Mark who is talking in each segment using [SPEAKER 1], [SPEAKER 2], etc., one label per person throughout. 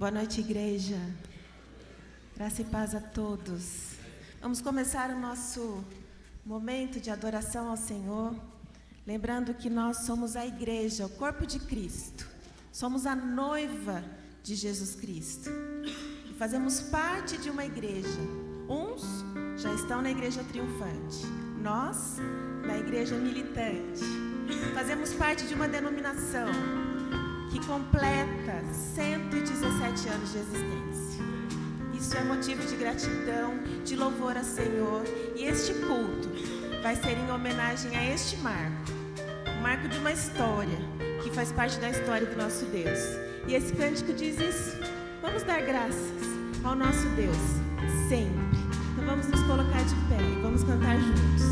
[SPEAKER 1] Boa noite, igreja. Graça e paz a todos. Vamos começar o nosso momento de adoração ao Senhor, lembrando que nós somos a igreja, o corpo de Cristo. Somos a noiva de Jesus Cristo. E fazemos parte de uma igreja. Uns já estão na igreja triunfante, nós na igreja militante. Fazemos parte de uma denominação que completa 117 anos de existência. Isso é motivo de gratidão, de louvor ao Senhor. E este culto vai ser em homenagem a este marco. O marco de uma história, que faz parte da história do nosso Deus. E esse cântico diz isso. Vamos dar graças ao nosso Deus, sempre. Então vamos nos colocar de pé e vamos cantar juntos.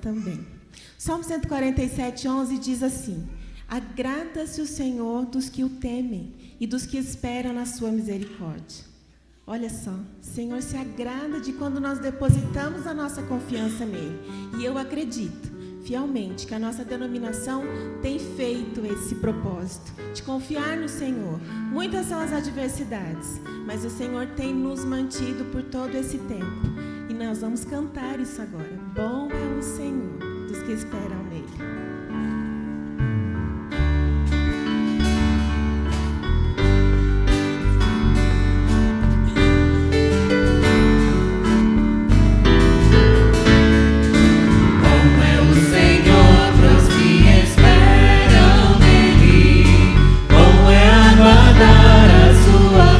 [SPEAKER 2] Também. Salmo 147:11 diz assim: agrada-se o Senhor dos que o temem e dos que esperam na sua misericórdia. Olha só, o Senhor se agrada de quando nós depositamos a nossa confiança nele. E eu acredito fielmente que a nossa denominação tem feito esse propósito de confiar no Senhor. Muitas são as adversidades, mas o Senhor tem nos mantido por todo esse tempo. E nós vamos cantar isso agora. Bom é o Senhor dos que esperam nele.
[SPEAKER 3] Bom é o Senhor pros que esperam nele. Bom é aguardar a sua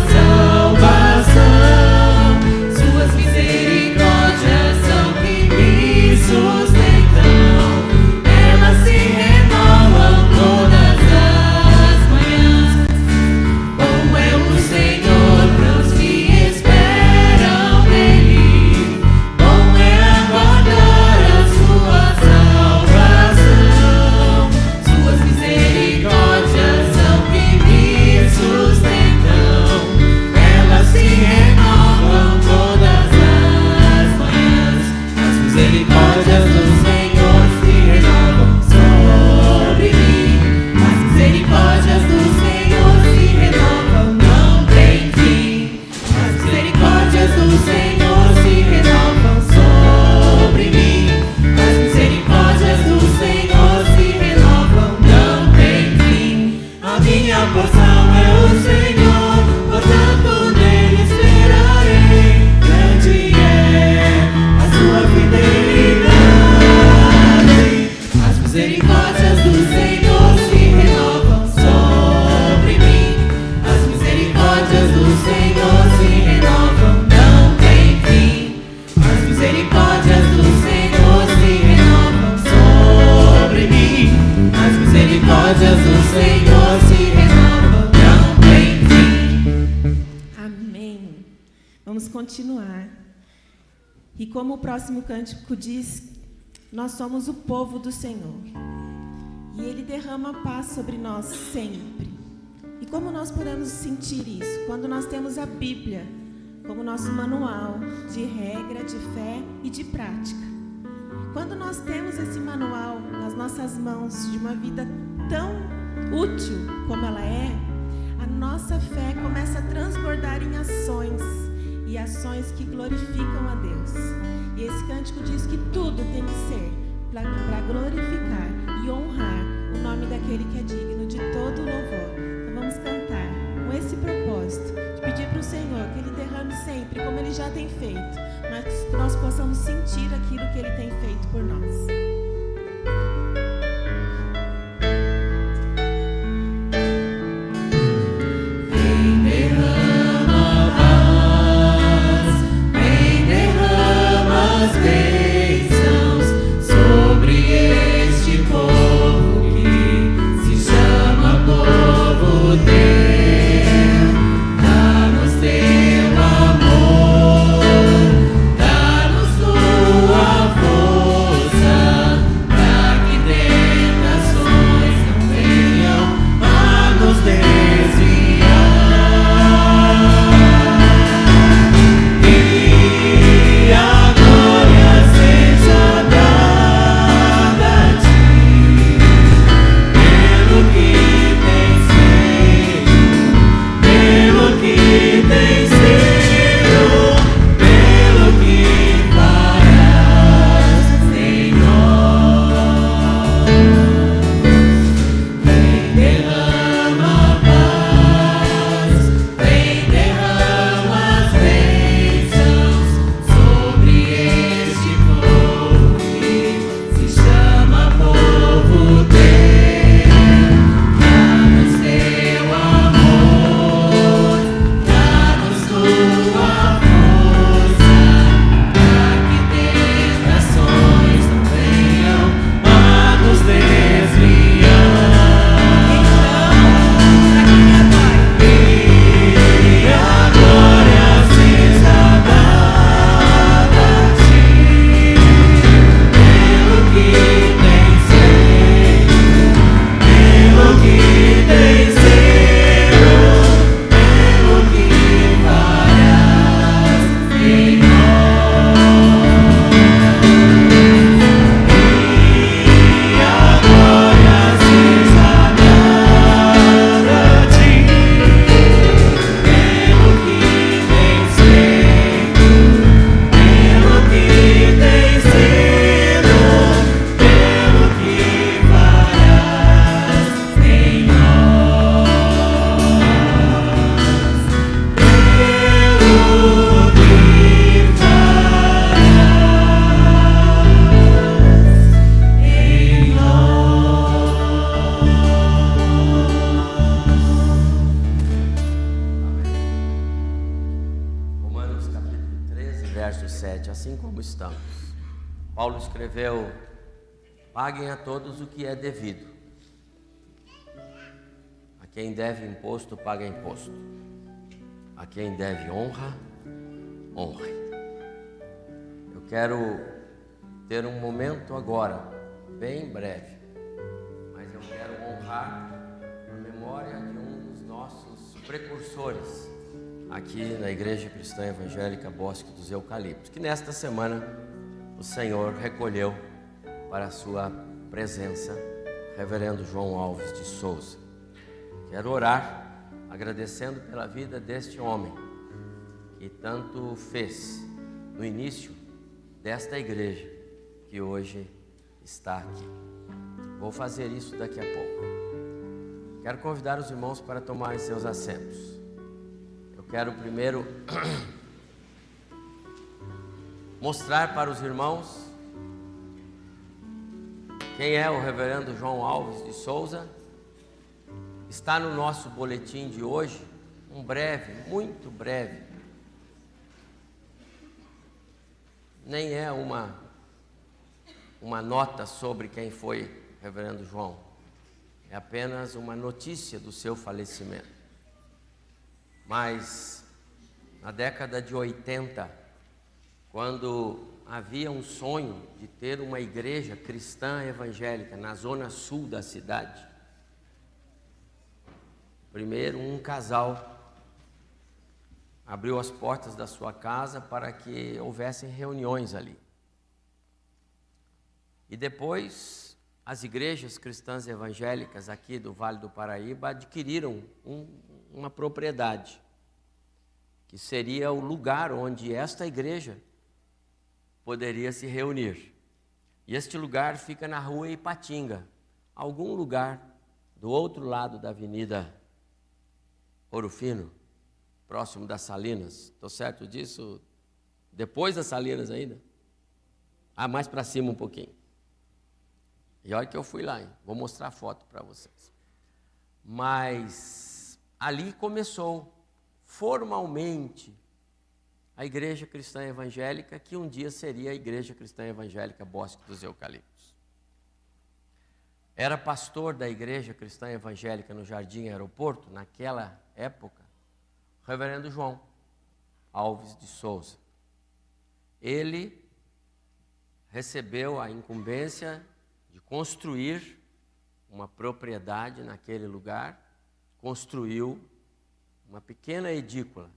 [SPEAKER 3] minha porção é o Senhor, portanto nele esperarei. Grande é a sua fidelidade. As misericórdias do Senhor se renovam sobre mim. As misericórdias do Senhor se renovam, não tem fim. As misericórdias do Senhor se renovam sobre mim. As misericórdias do Senhor se renovam, não tem fim.
[SPEAKER 2] Amém. Vamos continuar. E como o próximo cântico diz, nós somos o povo do Senhor. E Ele derrama paz sobre nós sempre. E como nós podemos sentir isso? Quando nós temos a Bíblia como nosso manual de regra, de fé e de prática. Quando nós temos esse manual nas nossas mãos de uma vida tão útil como ela é, a nossa fé começa a transbordar em ações, e ações que glorificam a Deus. E esse cântico diz que tudo tem que ser para glorificar e honrar o nome daquele que é digno de todo louvor. Então vamos cantar com esse propósito, de pedir para o Senhor que Ele derrame sempre, como Ele já tem feito, mas que nós possamos sentir aquilo que Ele tem feito por nós.
[SPEAKER 4] Paulo escreveu: paguem a todos o que é devido. A quem deve imposto, paga imposto. A quem deve honra, honre. Eu quero ter um momento agora, bem breve, mas eu quero honrar a memória de um dos nossos precursores aqui na Igreja Cristã Evangélica Bosque dos Eucaliptos, que nesta semana o Senhor recolheu para a sua presença, Reverendo João Alves de Souza. Quero orar agradecendo pela vida deste homem que tanto fez no início desta igreja que hoje está aqui. Vou fazer isso daqui a pouco. Quero convidar os irmãos para tomarem seus assentos. Eu quero primeiro mostrar para os irmãos quem é o reverendo João Alves de Souza. Está no nosso boletim de hoje, um breve, muito breve. Nem é uma nota sobre quem foi reverendo João. É apenas uma notícia do seu falecimento. Mas na década de 80, quando havia um sonho de ter uma igreja cristã evangélica na zona sul da cidade, primeiro um casal abriu as portas da sua casa para que houvessem reuniões ali. E depois as igrejas cristãs evangélicas aqui do Vale do Paraíba adquiriram uma propriedade, que seria o lugar onde esta igreja poderia se reunir. E este lugar fica na rua Ipatinga, algum lugar do outro lado da Avenida Ouro Fino, próximo das Salinas. Estou certo disso? Depois das Salinas ainda? Mais para cima um pouquinho. E olha que eu fui lá, hein? Vou mostrar a foto para vocês. Mas ali começou formalmente a Igreja Cristã Evangélica, que um dia seria a Igreja Cristã Evangélica Bosque dos Eucaliptos. Era pastor da Igreja Cristã Evangélica no Jardim Aeroporto, naquela época, o reverendo João Alves de Souza. Ele recebeu a incumbência de construir uma propriedade naquele lugar, construiu uma pequena edícula.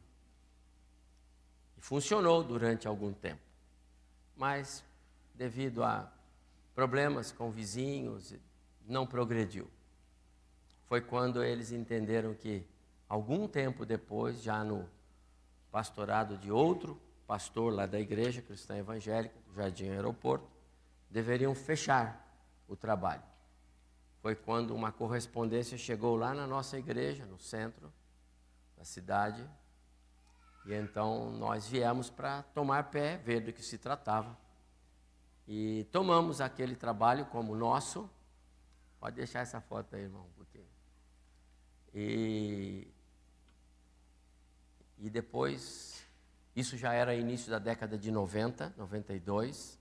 [SPEAKER 4] E funcionou durante algum tempo. Mas, devido a problemas com vizinhos, não progrediu. Foi quando eles entenderam que, algum tempo depois, já no pastorado de outro pastor lá da Igreja Cristã Evangélica, do Jardim Aeroporto, deveriam fechar o trabalho. Foi quando uma correspondência chegou lá na nossa igreja, no centro da cidade, e então nós viemos para tomar pé, ver do que se tratava. E tomamos aquele trabalho como nosso. Pode deixar essa foto aí, irmão, porque... E depois, isso já era início da década de 90, 92.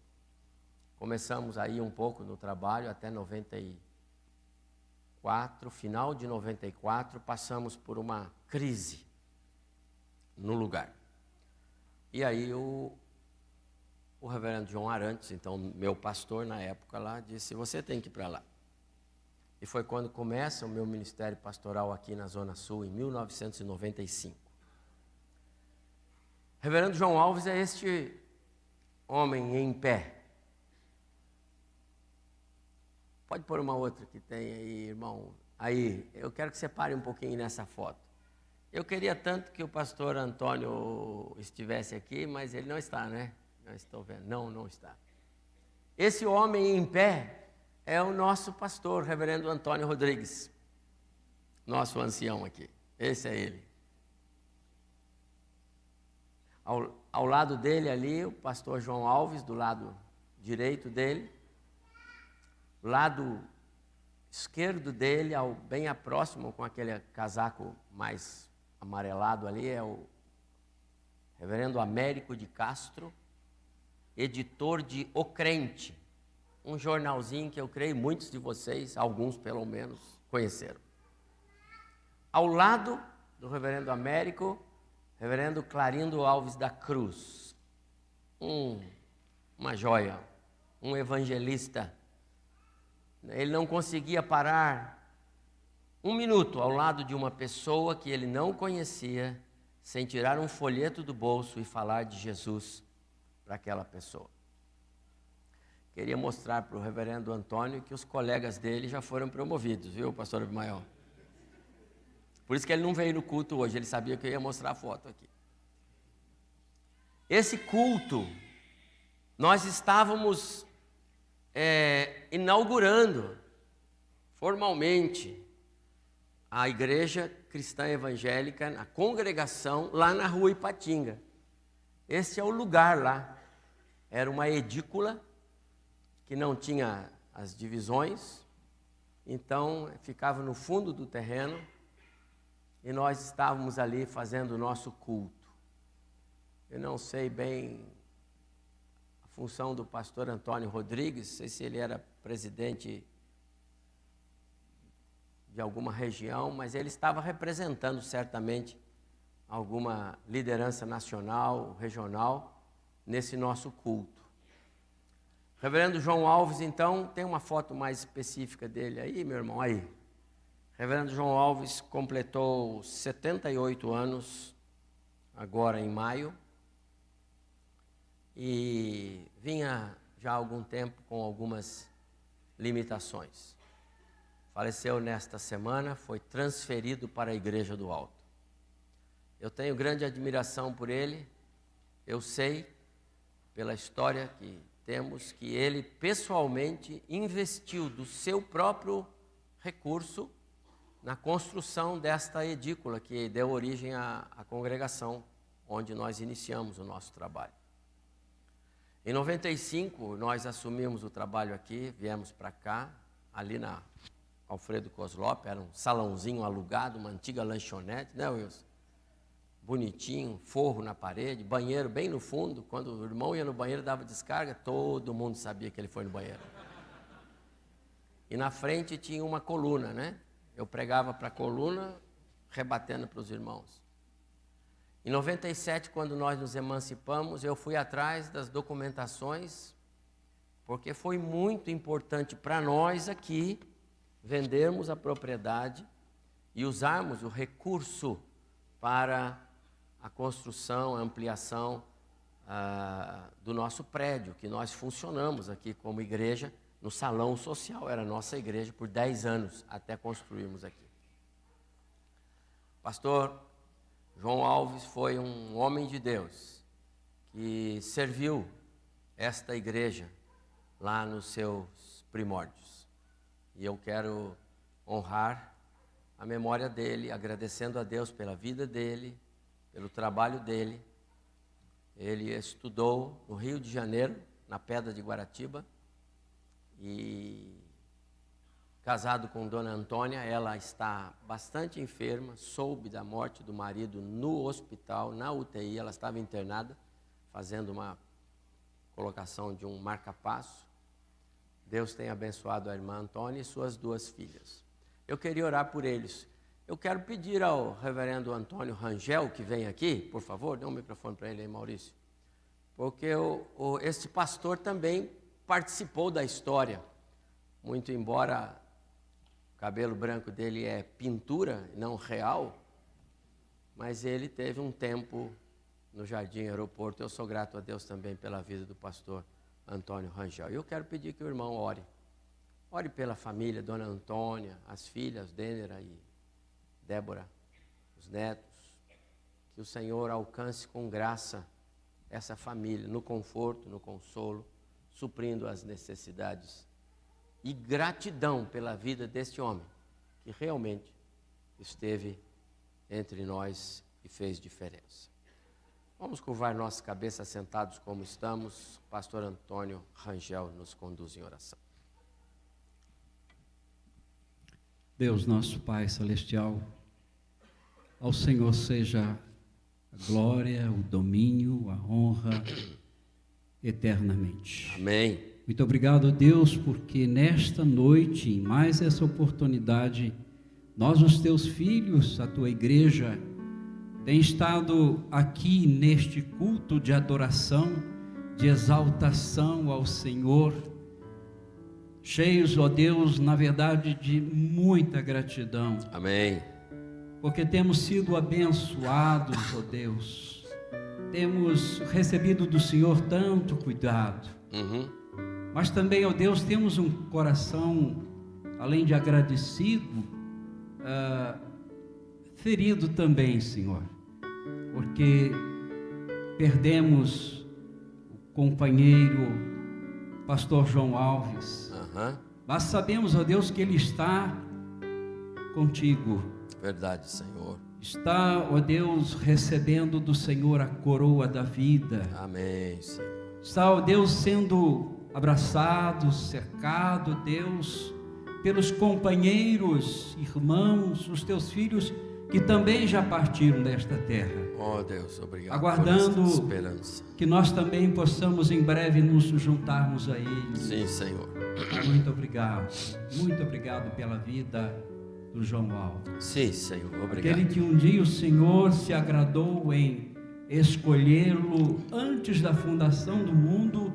[SPEAKER 4] Começamos aí um pouco no trabalho até 94, final de 94, passamos por uma crise no lugar. E aí o reverendo João Arantes, então meu pastor na época lá, disse: você tem que ir para lá. E foi quando começa o meu ministério pastoral aqui na Zona Sul, em 1995. Reverendo João Alves é este homem em pé. Pode pôr uma outra que tem aí, irmão. Aí, eu quero que você pare um pouquinho nessa foto. Eu queria tanto que o pastor Antônio estivesse aqui, mas ele não está, né? Não estou vendo. Não está. Esse homem em pé é o nosso pastor, reverendo Antônio Rodrigues. Nosso ancião aqui. Esse é ele. Ao lado dele ali, o pastor João Alves, do lado direito dele. Lado esquerdo dele, bem próximo, com aquele casaco mais amarelado ali, é o reverendo Américo de Castro, editor de O Crente, um jornalzinho que eu creio muitos de vocês, alguns pelo menos, conheceram. Ao lado do reverendo Américo, reverendo Clarindo Alves da Cruz, uma joia, um evangelista. Ele não conseguia parar um minuto ao lado de uma pessoa que ele não conhecia, sem tirar um folheto do bolso e falar de Jesus para aquela pessoa. Queria mostrar para o reverendo Antônio que os colegas dele já foram promovidos, viu, pastor Abimael? Por isso que ele não veio no culto hoje, ele sabia que eu ia mostrar a foto aqui. Esse culto, nós estávamos inaugurando formalmente a igreja cristã evangélica, a congregação, lá na rua Ipatinga. Esse é o lugar lá. Era uma edícula que não tinha as divisões, então ficava no fundo do terreno e nós estávamos ali fazendo o nosso culto. Eu não sei bem a função do pastor Antônio Rodrigues, não sei se ele era presidente de alguma região, mas ele estava representando certamente alguma liderança nacional, regional, nesse nosso culto. Reverendo João Alves, então, tem uma foto mais específica dele aí, meu irmão, aí. Reverendo João Alves completou 78 anos, agora em maio, e vinha já há algum tempo com algumas limitações. Faleceu nesta semana, foi transferido para a Igreja do Alto. Eu tenho grande admiração por ele, eu sei, pela história que temos, que ele pessoalmente investiu do seu próprio recurso na construção desta edícula que deu origem à congregação, onde nós iniciamos o nosso trabalho. Em 95, nós assumimos o trabalho aqui, viemos para cá, ali na Alfredo Koslop, era um salãozinho alugado, uma antiga lanchonete, né, Wilson? Bonitinho, forro na parede, banheiro bem no fundo. Quando o irmão ia no banheiro, dava descarga, todo mundo sabia que ele foi no banheiro. E na frente tinha uma coluna, né? Eu pregava para a coluna, rebatendo para os irmãos. Em 97, quando nós nos emancipamos, eu fui atrás das documentações, porque foi muito importante para nós aqui vendermos a propriedade e usarmos o recurso para a construção, a ampliação do nosso prédio, que nós funcionamos aqui como igreja, no salão social, era a nossa igreja por 10 anos, até construirmos aqui. Pastor João Alves foi um homem de Deus, que serviu esta igreja lá nos seus primórdios. E eu quero honrar a memória dele, agradecendo a Deus pela vida dele, pelo trabalho dele. Ele estudou no Rio de Janeiro, na Pedra de Guaratiba, e casado com Dona Antônia, ela está bastante enferma, soube da morte do marido no hospital, na UTI, ela estava internada, fazendo uma colocação de um marca-passo. Deus tem abençoado a irmã Antônia e suas 2 filhas. Eu queria orar por eles. Eu quero pedir ao reverendo Antônio Rangel, que vem aqui, por favor, dê um microfone para ele aí, Maurício. Porque este pastor também participou da história, muito embora o cabelo branco dele é pintura, não real, mas ele teve um tempo no Jardim Aeroporto. Eu sou grato a Deus também pela vida do pastor Antônio Rangel. E eu quero pedir que o irmão ore. Ore pela família, Dona Antônia, as filhas, Dênera e Débora, os netos. Que o Senhor alcance com graça essa família, no conforto, no consolo, suprindo as necessidades. E gratidão pela vida deste homem, que realmente esteve entre nós e fez diferença. Vamos curvar nossa cabeça sentados como estamos. Pastor Antônio Rangel nos conduz em oração.
[SPEAKER 5] Deus, nosso Pai Celestial, ao Senhor seja a glória, o domínio, a honra eternamente.
[SPEAKER 4] Amém.
[SPEAKER 5] Muito obrigado, Deus, porque nesta noite, em mais essa oportunidade, nós, os teus filhos, a tua igreja, tem estado aqui neste culto de adoração, de exaltação ao Senhor, cheios, ó Deus, na verdade, de muita gratidão.
[SPEAKER 4] Amém.
[SPEAKER 5] Porque temos sido abençoados, ó Deus, temos recebido do Senhor tanto cuidado, mas também, ó Deus, temos um coração, além de agradecido, ferido também, Senhor, porque perdemos o companheiro pastor João Alves, mas sabemos, ó Deus, que ele está contigo,
[SPEAKER 4] Verdade, Senhor.
[SPEAKER 5] Está, ó Deus, recebendo do Senhor a coroa da vida.
[SPEAKER 4] Amém, Senhor.
[SPEAKER 5] Está, ó Deus, sendo abraçado, cercado, Deus, pelos companheiros, irmãos, os teus filhos que também já partiram desta terra.
[SPEAKER 4] Oh Deus, obrigado
[SPEAKER 5] Aguardando
[SPEAKER 4] por esta esperança.
[SPEAKER 5] que nós também possamos em breve nos juntarmos a eles.
[SPEAKER 4] Sim, Senhor.
[SPEAKER 5] Muito obrigado pela vida do João Aldo.
[SPEAKER 4] Sim, Senhor, obrigado.
[SPEAKER 5] Aquele que um dia o Senhor se agradou em escolhê-lo antes da fundação do mundo,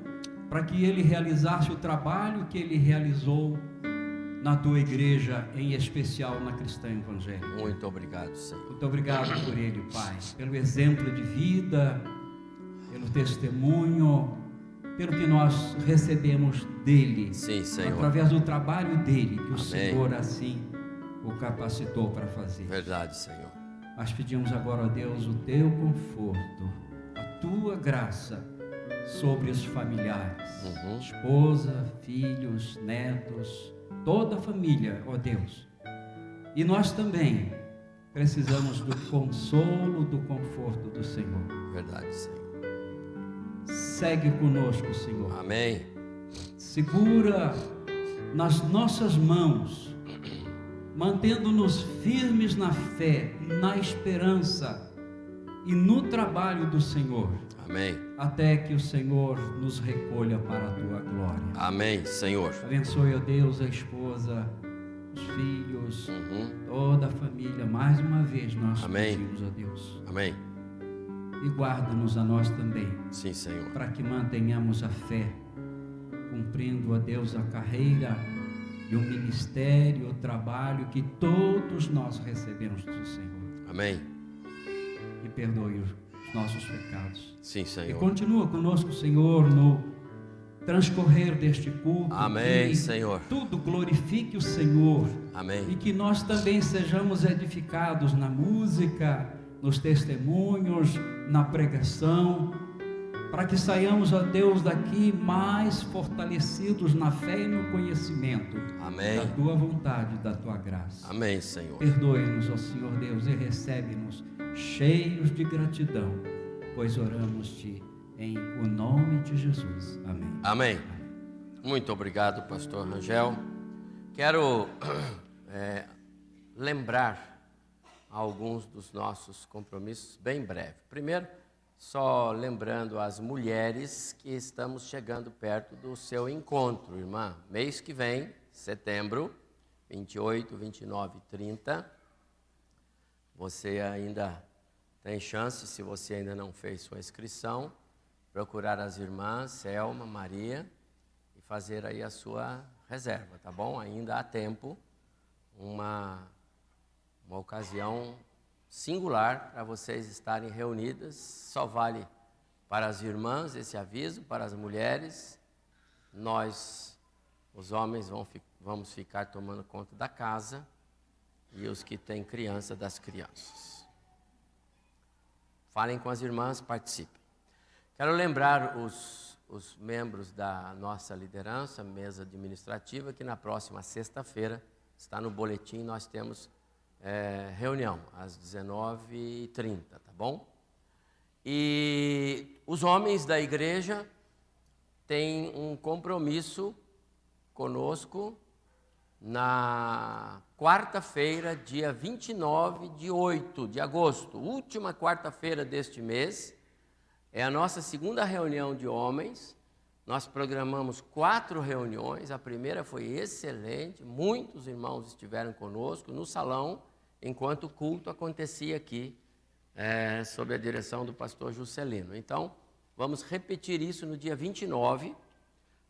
[SPEAKER 5] para que ele realizasse o trabalho que ele realizou na tua igreja, em especial na Cristã Evangélica.
[SPEAKER 4] Muito obrigado, Senhor.
[SPEAKER 5] Muito obrigado por ele, Pai, pelo exemplo de vida, pelo testemunho, pelo que nós recebemos dele.
[SPEAKER 4] Sim, Senhor.
[SPEAKER 5] Através do trabalho dele, que o
[SPEAKER 4] Amém.
[SPEAKER 5] Senhor assim o capacitou para fazer.
[SPEAKER 4] Verdade, Senhor.
[SPEAKER 5] Nós pedimos agora, ó Deus, o teu conforto, a tua graça sobre os familiares, esposa, filhos, netos, toda a família, ó Deus. E nós também precisamos do consolo, do conforto do Senhor.
[SPEAKER 4] Verdade, Senhor.
[SPEAKER 5] Segue conosco, Senhor.
[SPEAKER 4] Amém.
[SPEAKER 5] Segura nas nossas mãos, mantendo-nos firmes na fé, na esperança e no trabalho do Senhor.
[SPEAKER 4] Amém.
[SPEAKER 5] Até que o Senhor nos recolha para a tua glória.
[SPEAKER 4] Amém, Senhor.
[SPEAKER 5] Abençoe, ó Deus, a esposa, os filhos, toda a família. Mais uma vez nós
[SPEAKER 4] Amém.
[SPEAKER 5] pedimos, ó Deus.
[SPEAKER 4] Amém.
[SPEAKER 5] E guarda-nos a nós também,
[SPEAKER 4] Sim, Senhor.
[SPEAKER 5] para que mantenhamos a fé, cumprindo, ó Deus, a carreira e o ministério, o trabalho que todos nós recebemos do Senhor.
[SPEAKER 4] Amém.
[SPEAKER 5] E perdoe os nossos pecados.
[SPEAKER 4] Sim,
[SPEAKER 5] E
[SPEAKER 4] Senhor.
[SPEAKER 5] continua conosco, Senhor, no transcorrer deste culto.
[SPEAKER 4] Amém,
[SPEAKER 5] que
[SPEAKER 4] Senhor.
[SPEAKER 5] tudo glorifique o Senhor.
[SPEAKER 4] Amém.
[SPEAKER 5] E que nós também sejamos edificados na música, nos testemunhos, na pregação, para que saiamos, ó Deus, daqui mais fortalecidos na fé e no conhecimento
[SPEAKER 4] Amém.
[SPEAKER 5] da tua vontade, da tua graça.
[SPEAKER 4] Amém, Senhor.
[SPEAKER 5] Perdoe-nos, ó Senhor Deus, e recebe-nos cheios de gratidão, pois oramos-te em o nome de Jesus. Amém.
[SPEAKER 4] Amém. Muito obrigado, pastor Rangel. Quero lembrar alguns dos nossos compromissos bem breve. Primeiro, só lembrando as mulheres que estamos chegando perto do seu encontro, irmã. Mês que vem, setembro, 28, 29 e 30. Você ainda tem chance, se você ainda não fez sua inscrição, procurar as irmãs Selma, Maria e fazer aí a sua reserva, tá bom? Ainda há tempo, uma ocasião singular para vocês estarem reunidas. Só vale para as irmãs esse aviso, para as mulheres. Nós, os homens, vamos ficar tomando conta da casa e os que têm criança, das crianças. Falem com as irmãs, participem. Quero lembrar os membros da nossa liderança, mesa administrativa, que na próxima sexta-feira, está no boletim, nós temos reunião às 19h30, tá bom? E os homens da igreja têm um compromisso conosco na quarta-feira, dia 29 de agosto, última quarta-feira deste mês, é a nossa segunda reunião de homens. Nós programamos 4 reuniões, a primeira foi excelente, muitos irmãos estiveram conosco no salão, enquanto o culto acontecia aqui, sob a direção do pastor Juscelino. Então, vamos repetir isso no dia 29,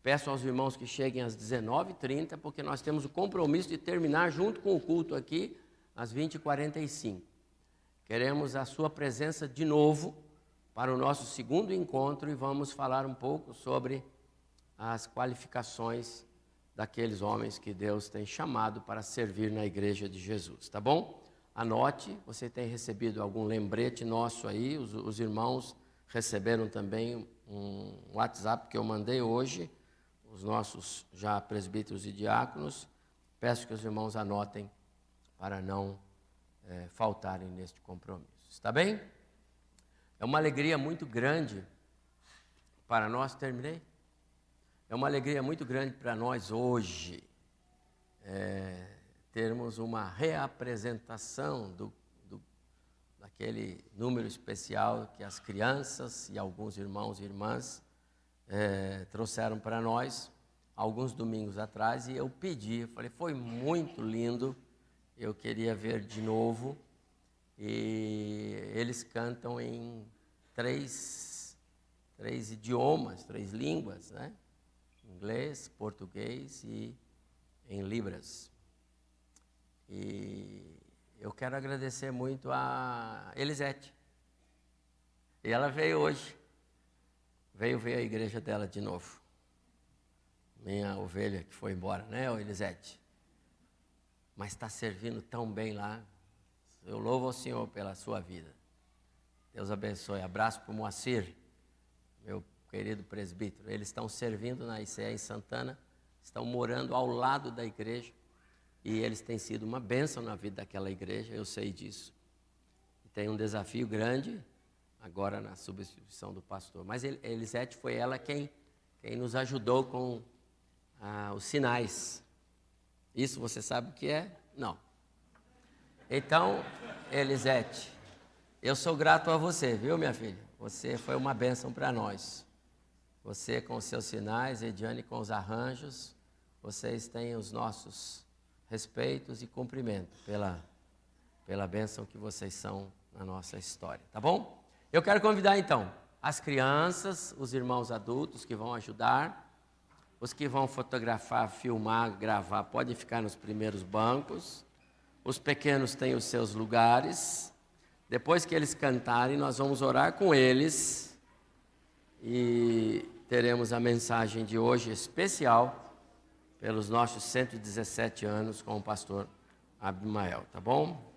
[SPEAKER 4] peço aos irmãos que cheguem às 19h30, porque nós temos o compromisso de terminar junto com o culto aqui, às 20h45. Queremos a sua presença de novo, para o nosso segundo encontro, e vamos falar um pouco sobre as qualificações daqueles homens que Deus tem chamado para servir na igreja de Jesus, tá bom? Anote, você tem recebido algum lembrete nosso aí, os irmãos receberam também um WhatsApp que eu mandei hoje, os nossos já presbíteros e diáconos. Peço que os irmãos anotem para não faltarem neste compromisso. Está bem? É uma alegria muito grande para nós, terminei? É uma alegria muito grande para nós hoje termos uma reapresentação daquele número especial que as crianças e alguns irmãos e irmãs trouxeram para nós alguns domingos atrás, e eu falei, foi muito lindo, eu queria ver de novo, e eles cantam em três idiomas, 3 línguas, né? Inglês, português e em Libras. E eu quero agradecer muito a Elisete. E ela veio hoje. Veio ver a igreja dela de novo. Minha ovelha que foi embora, né, Elisete? Mas está servindo tão bem lá. Eu louvo ao Senhor pela sua vida. Deus abençoe. Abraço para o Moacir, meu querido presbítero. Eles estão servindo na ICE em Santana, estão morando ao lado da igreja, e eles têm sido uma bênção na vida daquela igreja, eu sei disso. E tem um desafio grande agora na substituição do pastor. Mas Elisete foi ela quem nos ajudou com os sinais. Isso você sabe o que é? Não. Então, Elisete, eu sou grato a você, viu, minha filha? Você foi uma bênção para nós. Você com os seus sinais, Ediane com os arranjos, vocês têm os nossos respeitos e cumprimento pela bênção que vocês são na nossa história, tá bom? Eu quero convidar então as crianças, os irmãos adultos que vão ajudar, os que vão fotografar, filmar, gravar, podem ficar nos primeiros bancos, os pequenos têm os seus lugares. Depois que eles cantarem, nós vamos orar com eles e teremos a mensagem de hoje especial pelos nossos 117 anos com o pastor Abimael, tá bom?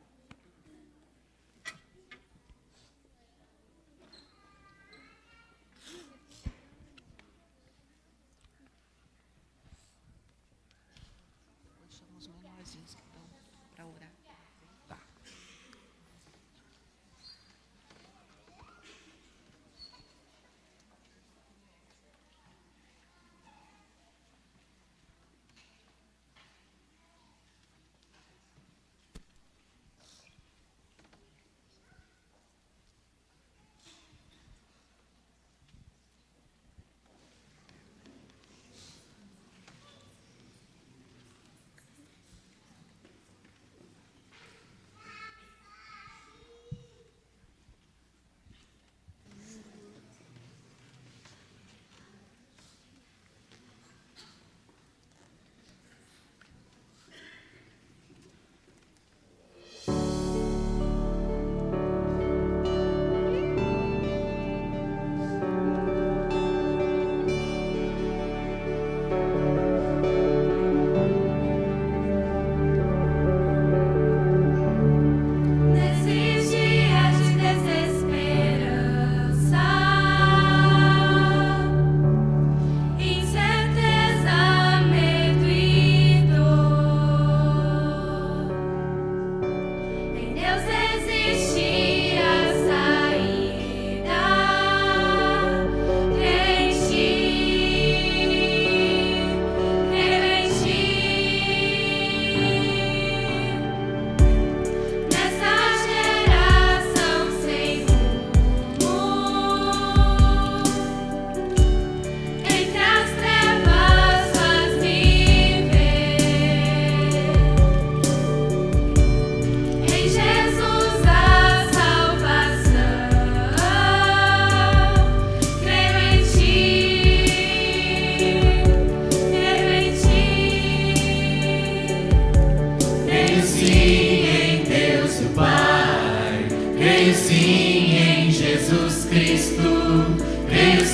[SPEAKER 1] Chamamos menorzinhos que estão para orar.
[SPEAKER 4] Tá.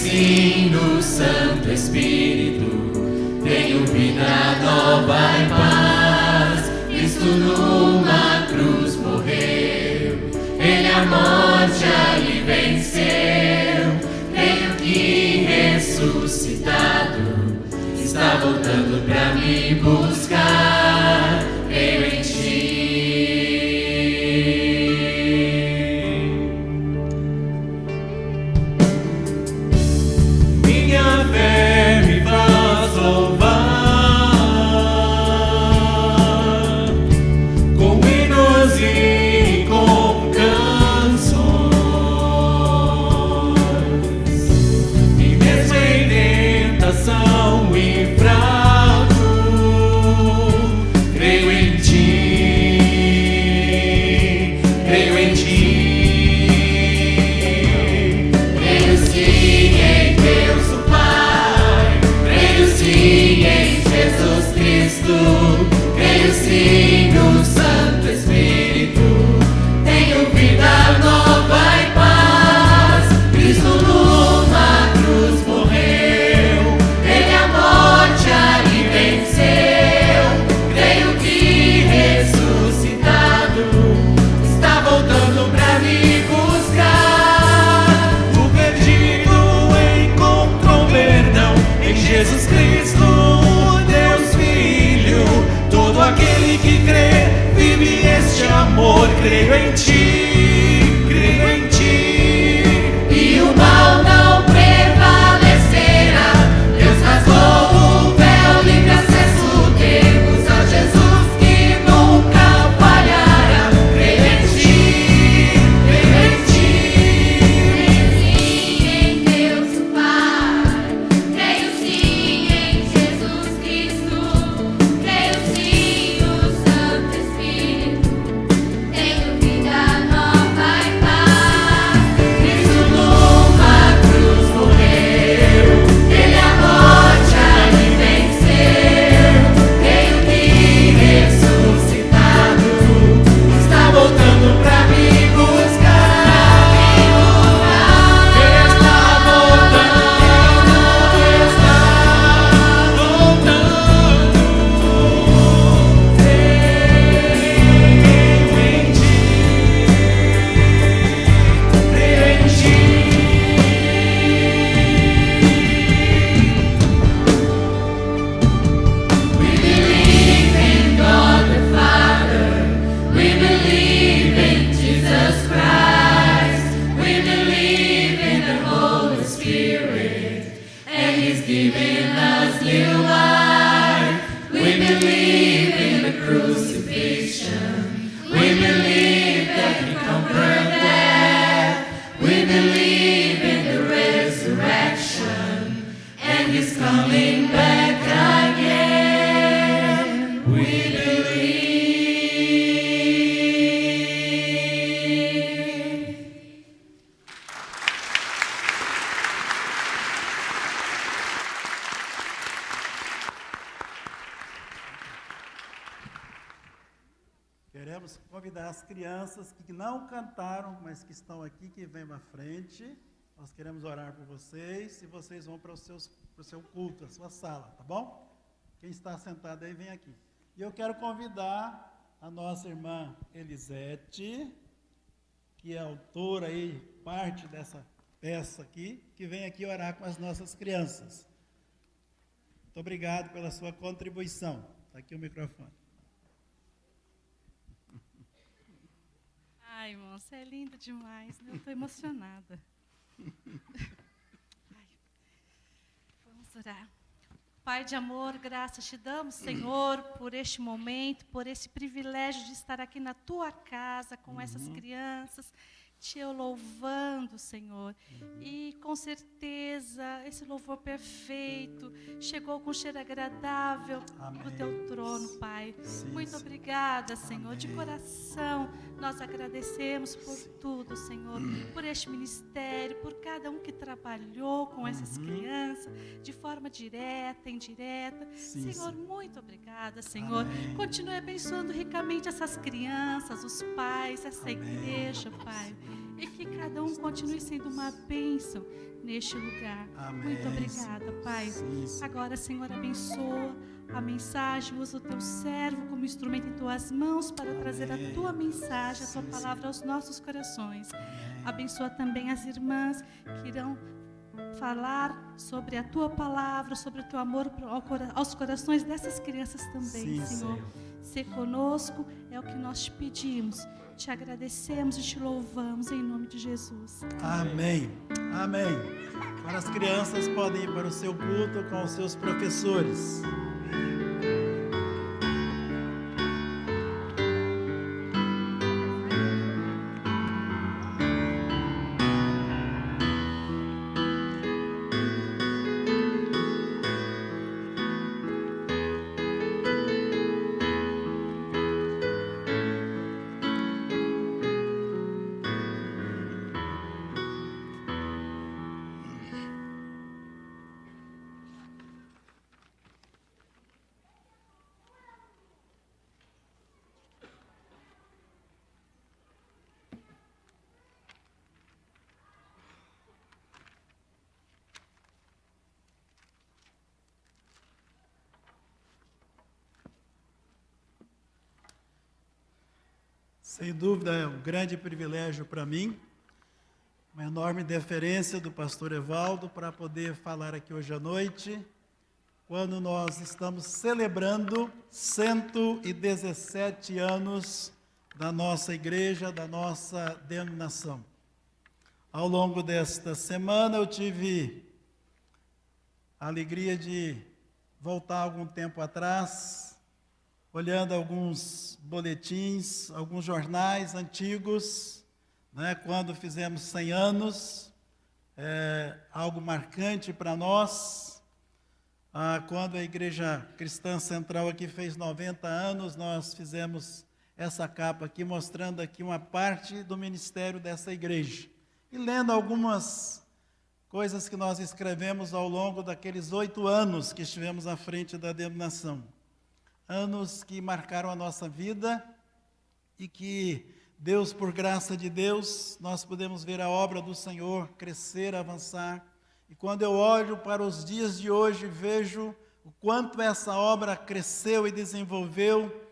[SPEAKER 3] sim no Santo Espírito, tenho vida nova e paz. Cristo numa cruz morreu, Ele a morte ali venceu. Creio que ressuscitado está voltando pra me buscar. Creio em Ti. creio em ti. Creio sim em Deus o Pai, creio sim em Jesus Cristo, creio sim no Santo Espírito, tenho vida nova e paz. Cristo numa cruz morreu, Ele a morte ali venceu. Creio que ressuscitado está voltando pra me buscar. O perdido encontrou perdão em Jesus Cristo, Deus Filho. Todo aquele que crê vive este amor. Creio em ti, creio em ti. E o mal não prevalecerá. Deus rasgou o véu, livre acesso temos a Jesus que nunca falhará. Creio em ti, creio em ti.
[SPEAKER 6] Creio sim em Deus o Pai, creio sim em Jesus Cristo, creio sim no Santo Espírito, tenho vida nova e paz.
[SPEAKER 3] Cristo numa cruz morreu, Ele a morte ali venceu. Creio que ressuscitado está voltando pra me buscar. Está voltando, está voltando. Creio em ti, creio em ti. We believe in God the Father, we believe in Jesus Christ, we believe in the Holy Spirit, and He's given us new life. We believe in the crucifixion, we believe that He conquered death, we believe in the resurrection, and He's coming back again. We believe.
[SPEAKER 7] Queremos convidar as crianças que não cantaram, mas que estão aqui, que venham à frente. Nós queremos orar por vocês e vocês vão para o seu culto, a sua sala, tá bom? Quem está sentado aí, vem aqui. E eu quero convidar a nossa irmã Elisete, que é autora aí, parte dessa peça aqui, que vem aqui orar com as nossas crianças. Muito obrigado pela sua contribuição. Está aqui o microfone.
[SPEAKER 8] Ai, irmão, você é lindo demais, né? Eu estou emocionada. Ai, vamos orar. Pai de amor, graças te damos, Senhor, por este momento, por esse privilégio de estar aqui na tua casa com essas crianças, te louvando, Senhor. E com certeza esse louvor perfeito chegou com cheiro agradável do teu trono, Pai.
[SPEAKER 7] Sim,
[SPEAKER 8] Muito
[SPEAKER 7] sim.
[SPEAKER 8] obrigada, Senhor. De
[SPEAKER 7] Amém.
[SPEAKER 8] coração nós agradecemos por tudo, Senhor, por este ministério, por cada um que trabalhou com essas crianças de forma direta, indireta.
[SPEAKER 7] Sim,
[SPEAKER 8] Senhor,
[SPEAKER 7] sim.
[SPEAKER 8] muito obrigada, Senhor.
[SPEAKER 7] Amém.
[SPEAKER 8] Continue abençoando ricamente essas crianças, os pais, essa
[SPEAKER 7] Amém.
[SPEAKER 8] igreja, Pai. E que cada um continue sendo uma bênção neste lugar.
[SPEAKER 7] Amém.
[SPEAKER 8] Muito obrigada, Pai.
[SPEAKER 7] Sim, sim.
[SPEAKER 8] Agora, Senhor, abençoa a mensagem, usa o teu servo como instrumento em tuas mãos para trazer a tua mensagem, a tua palavra aos nossos corações. Abençoa também as irmãs que irão falar sobre a tua palavra, sobre o teu amor aos corações dessas crianças também,
[SPEAKER 7] Sim,
[SPEAKER 8] Senhor. Ser conosco é o que nós te pedimos. Te agradecemos e te louvamos em nome de Jesus.
[SPEAKER 7] Amém. Amém. Agora as crianças podem ir para o seu culto com os seus professores. Sem dúvida é um grande privilégio para mim, uma enorme deferência do pastor Evaldo para poder falar aqui hoje à noite, quando nós estamos celebrando 117 anos da nossa igreja, da nossa denominação. Ao longo desta semana eu tive a alegria de voltar algum tempo atrás, olhando alguns boletins, alguns jornais antigos, né, quando fizemos 100 anos, algo marcante para nós. Quando a Igreja Cristã Central aqui fez 90 anos, nós fizemos essa capa aqui, mostrando aqui uma parte do ministério dessa igreja. E lendo algumas coisas que nós escrevemos ao longo daqueles 8 anos que estivemos à frente da denominação. Anos que marcaram a nossa vida e que Deus, por graça de Deus, nós podemos ver a obra do Senhor crescer, avançar. E quando eu olho para os dias de hoje, vejo o quanto essa obra cresceu e desenvolveu,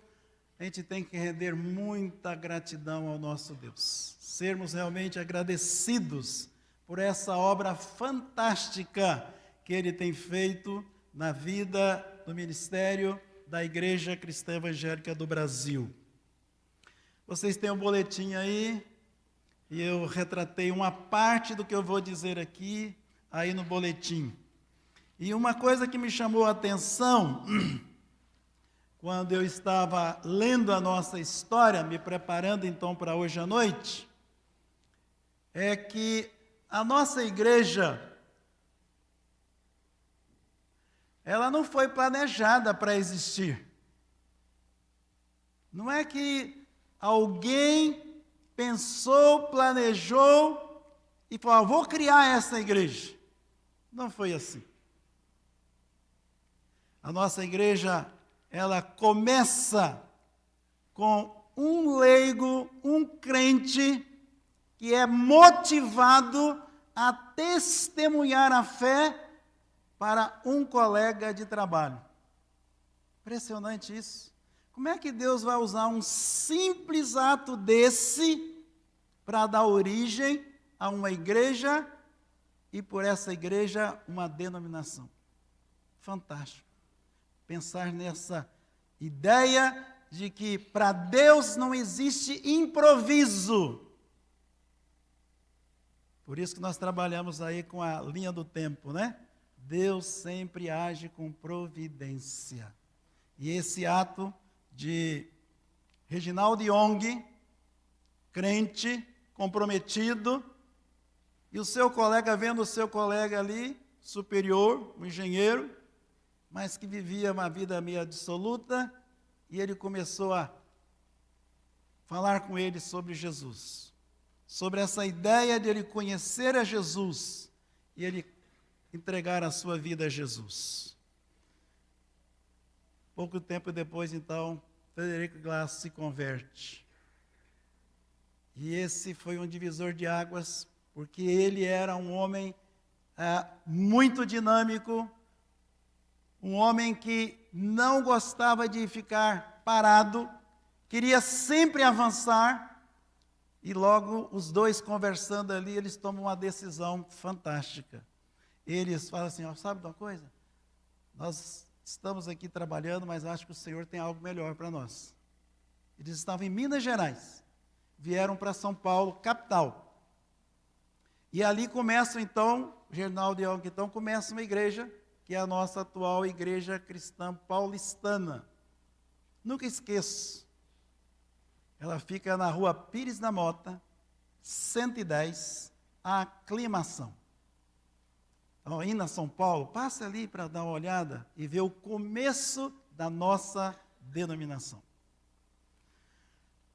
[SPEAKER 7] a gente tem que render muita gratidão ao nosso Deus. Sermos realmente agradecidos por essa obra fantástica que Ele tem feito na vida do ministério da Igreja Cristã Evangélica do Brasil. Vocês têm um boletim aí, e eu retratei uma parte do que eu vou dizer aqui, aí no boletim. E uma coisa que me chamou a atenção, quando eu estava lendo a nossa história, me preparando então para hoje à noite, é que a nossa igreja, ela não foi planejada para existir. Não é que alguém pensou, planejou e falou, vou criar essa igreja. Não foi assim. A nossa igreja, ela começa com um leigo, um crente, que é motivado a testemunhar a fé para um colega de trabalho. Impressionante isso. Como é que Deus vai usar um simples ato desse para dar origem a uma igreja e por essa igreja uma denominação? Fantástico. Pensar nessa ideia de que para Deus não existe improviso. Por isso que nós trabalhamos aí com a linha do tempo, né? Deus sempre age com providência. E esse ato de Reginaldo Young, crente, comprometido, e o seu colega, vendo o seu colega ali, superior, um engenheiro, mas que vivia uma vida meio dissoluta, e ele começou a falar com ele sobre Jesus, sobre essa ideia de ele conhecer a Jesus, e ele entregar a sua vida a Jesus. Pouco tempo depois, então, Frederico Glass se converte. E esse foi um divisor de águas, porque ele era um homem muito dinâmico, um homem que não gostava de ficar parado, queria sempre avançar, e logo os dois conversando ali, eles tomam uma decisão fantástica. Eles falam assim, sabe de uma coisa? Nós estamos aqui trabalhando, mas acho que o Senhor tem algo melhor para nós. Eles estavam em Minas Gerais, vieram para São Paulo, capital. E ali começa então, Reginaldo Young, então começa uma igreja, que é a nossa atual Igreja Cristã Paulistana. Nunca esqueço. Ela fica na rua Pires da Mota, 110, a Aclimação. Então, indo a São Paulo, passa ali para dar uma olhada e ver o começo da nossa denominação.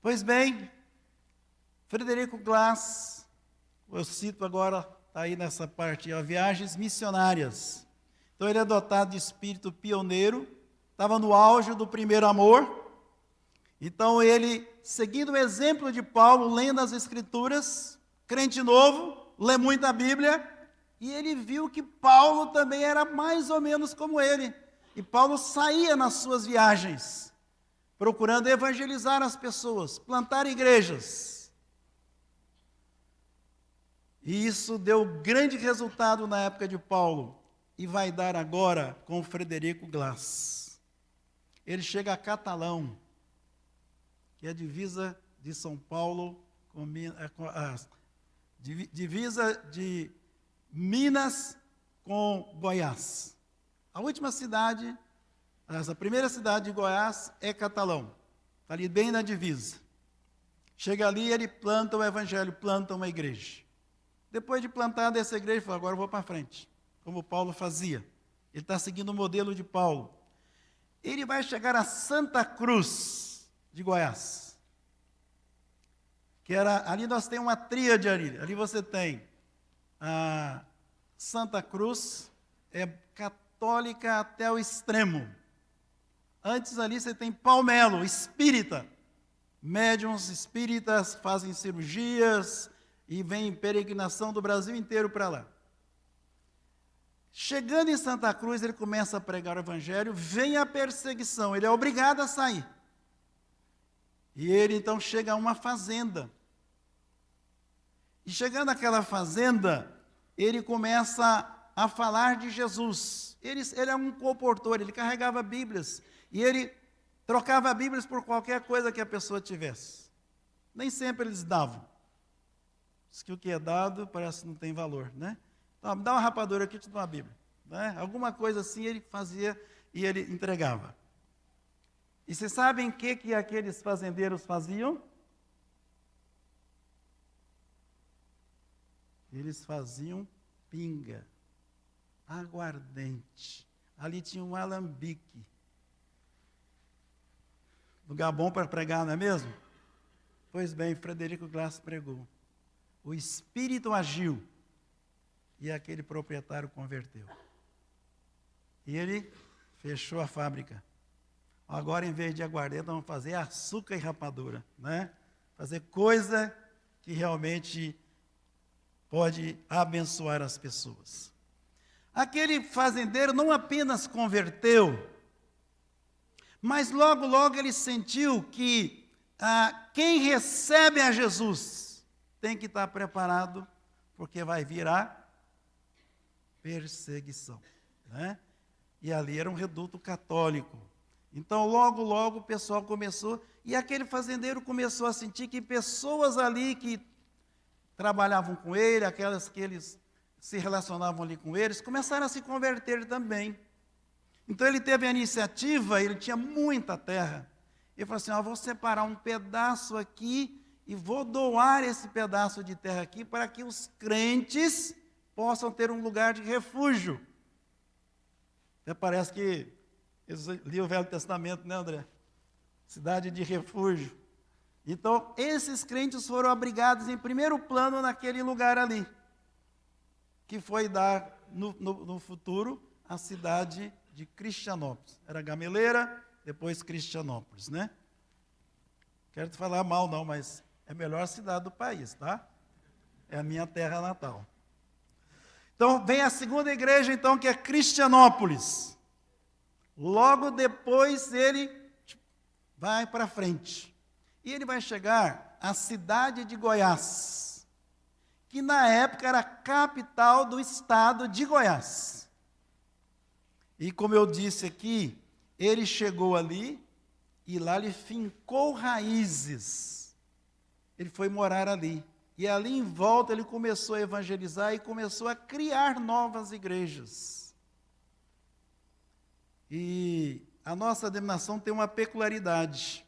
[SPEAKER 7] Pois bem, Frederico Glass, eu cito agora, está aí nessa parte, viagens missionárias. Então ele é dotado de espírito pioneiro, estava no auge do primeiro amor. Então ele, seguindo o exemplo de Paulo, lendo as Escrituras, crente novo, lê muito a Bíblia, e ele viu que Paulo também era mais ou menos como ele. E Paulo saía nas suas viagens. procurando evangelizar as pessoas, plantar igrejas. E isso deu grande resultado na época de Paulo, e vai dar agora com Frederico Glass. Ele chega a Catalão, que é a divisa de São Paulo, divisa de Minas com Goiás. A última cidade, a primeira cidade de Goiás é Catalão, está ali bem na divisa. Chega ali, ele planta o evangelho, planta uma igreja. Depois de plantar essa igreja, ele fala, agora eu vou para frente, como Paulo fazia. Ele está seguindo o modelo de Paulo. Ele vai chegar a Santa Cruz de Goiás. Ali nós temos uma tríade ali. Ali você tem a Santa Cruz, é católica até o extremo. Antes ali você tem Palmelo, espírita. Médiuns espíritas fazem cirurgias e vem peregrinação do Brasil inteiro para lá. Chegando em Santa Cruz, ele começa a pregar o evangelho, vem a perseguição, ele é obrigado a sair. E ele então chega a uma fazenda. E chegando àquela fazenda, ele começa a falar de Jesus. Ele é um comportor, ele carregava Bíblias. E ele trocava Bíblias por qualquer coisa que a pessoa tivesse. Nem sempre eles davam. Diz que o que é dado parece que não tem valor, né? Então, me dá uma rapadura aqui, te dou uma Bíblia. Né? Alguma coisa assim ele fazia e ele entregava. E vocês sabem o que aqueles fazendeiros faziam? Eles faziam pinga, aguardente. Ali tinha um alambique. Lugar bom para pregar, não é mesmo? Pois bem, Frederico Glass pregou. O Espírito agiu e aquele proprietário converteu. E ele fechou a fábrica. Agora, em vez de aguardente, vamos fazer açúcar e rapadura, né? Fazer coisa que realmente pode abençoar as pessoas. Aquele fazendeiro não apenas converteu, mas logo, logo ele sentiu que quem recebe a Jesus tem que estar preparado, porque vai vir a perseguição, né? E ali era um reduto católico. Então, logo, logo o pessoal começou, e aquele fazendeiro começou a sentir que pessoas ali que trabalhavam com ele, aquelas que eles se relacionavam ali com eles, começaram a se converter também. Então ele teve a iniciativa, ele tinha muita terra. Ele falou assim, vou separar um pedaço aqui e vou doar esse pedaço de terra aqui para que os crentes possam ter um lugar de refúgio. Até parece que eles liam o Velho Testamento, né, André? Cidade de refúgio. Então, esses crentes foram abrigados em primeiro plano naquele lugar ali, que foi dar, no futuro, a cidade de Cristianópolis. Era Gameleira, depois Cristianópolis, né? Quero te falar mal não, mas é a melhor cidade do país, tá? É a minha terra natal. Então, vem a segunda igreja, então, que é Cristianópolis. Logo depois, ele vai para frente. E ele vai chegar à cidade de Goiás, que na época era a capital do estado de Goiás. E como eu disse aqui, ele chegou ali e lá ele fincou raízes. Ele foi morar ali. E ali em volta ele começou a evangelizar e começou a criar novas igrejas. E a nossa denominação tem uma peculiaridade.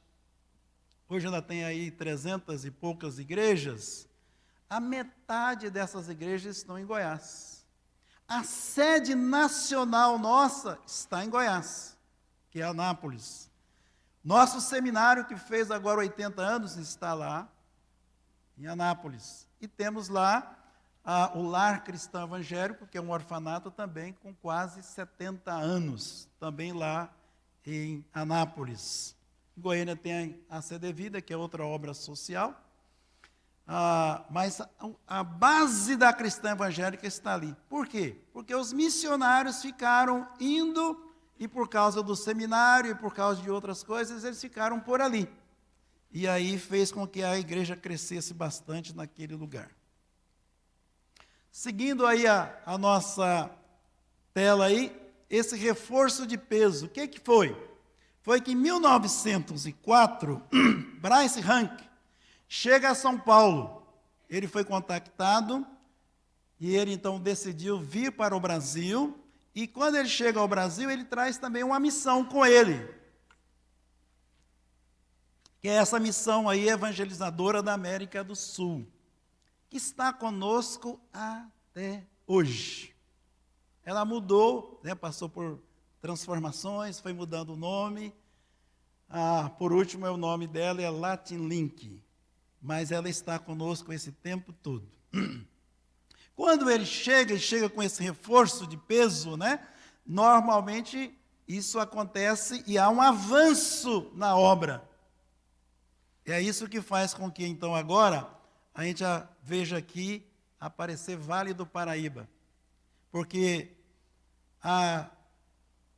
[SPEAKER 7] Hoje ela tem aí 300 e poucas igrejas. A metade dessas igrejas estão em Goiás. A sede nacional nossa está em Goiás, que é Anápolis. Nosso seminário, que fez agora 80 anos, está lá, em Anápolis. E temos lá o Lar Cristão Evangélico, que é um orfanato também com quase 70 anos, também lá em Anápolis. Em Goiânia tem a CD Vida, que é outra obra social. Mas a base da cristã evangélica está ali. Por quê? Porque os missionários ficaram indo e por causa do seminário e por causa de outras coisas, eles ficaram por ali. E aí fez com que a igreja crescesse bastante naquele lugar. Seguindo aí a nossa tela aí, esse reforço de peso, o que foi? Foi que em 1904, Bryce Hank chega a São Paulo. Ele foi contactado e ele então decidiu vir para o Brasil. E quando ele chega ao Brasil, ele traz também uma missão com ele, que é essa missão aí evangelizadora da América do Sul, que está conosco até hoje. Ela mudou, né, passou por transformações, foi mudando o nome. Por último, o nome dela é Latin Link, mas ela está conosco esse tempo todo. Quando ele chega com esse reforço de peso, né, normalmente isso acontece e há um avanço na obra. É isso que faz com que, então, agora, a gente já veja aqui aparecer Vale do Paraíba. Porque a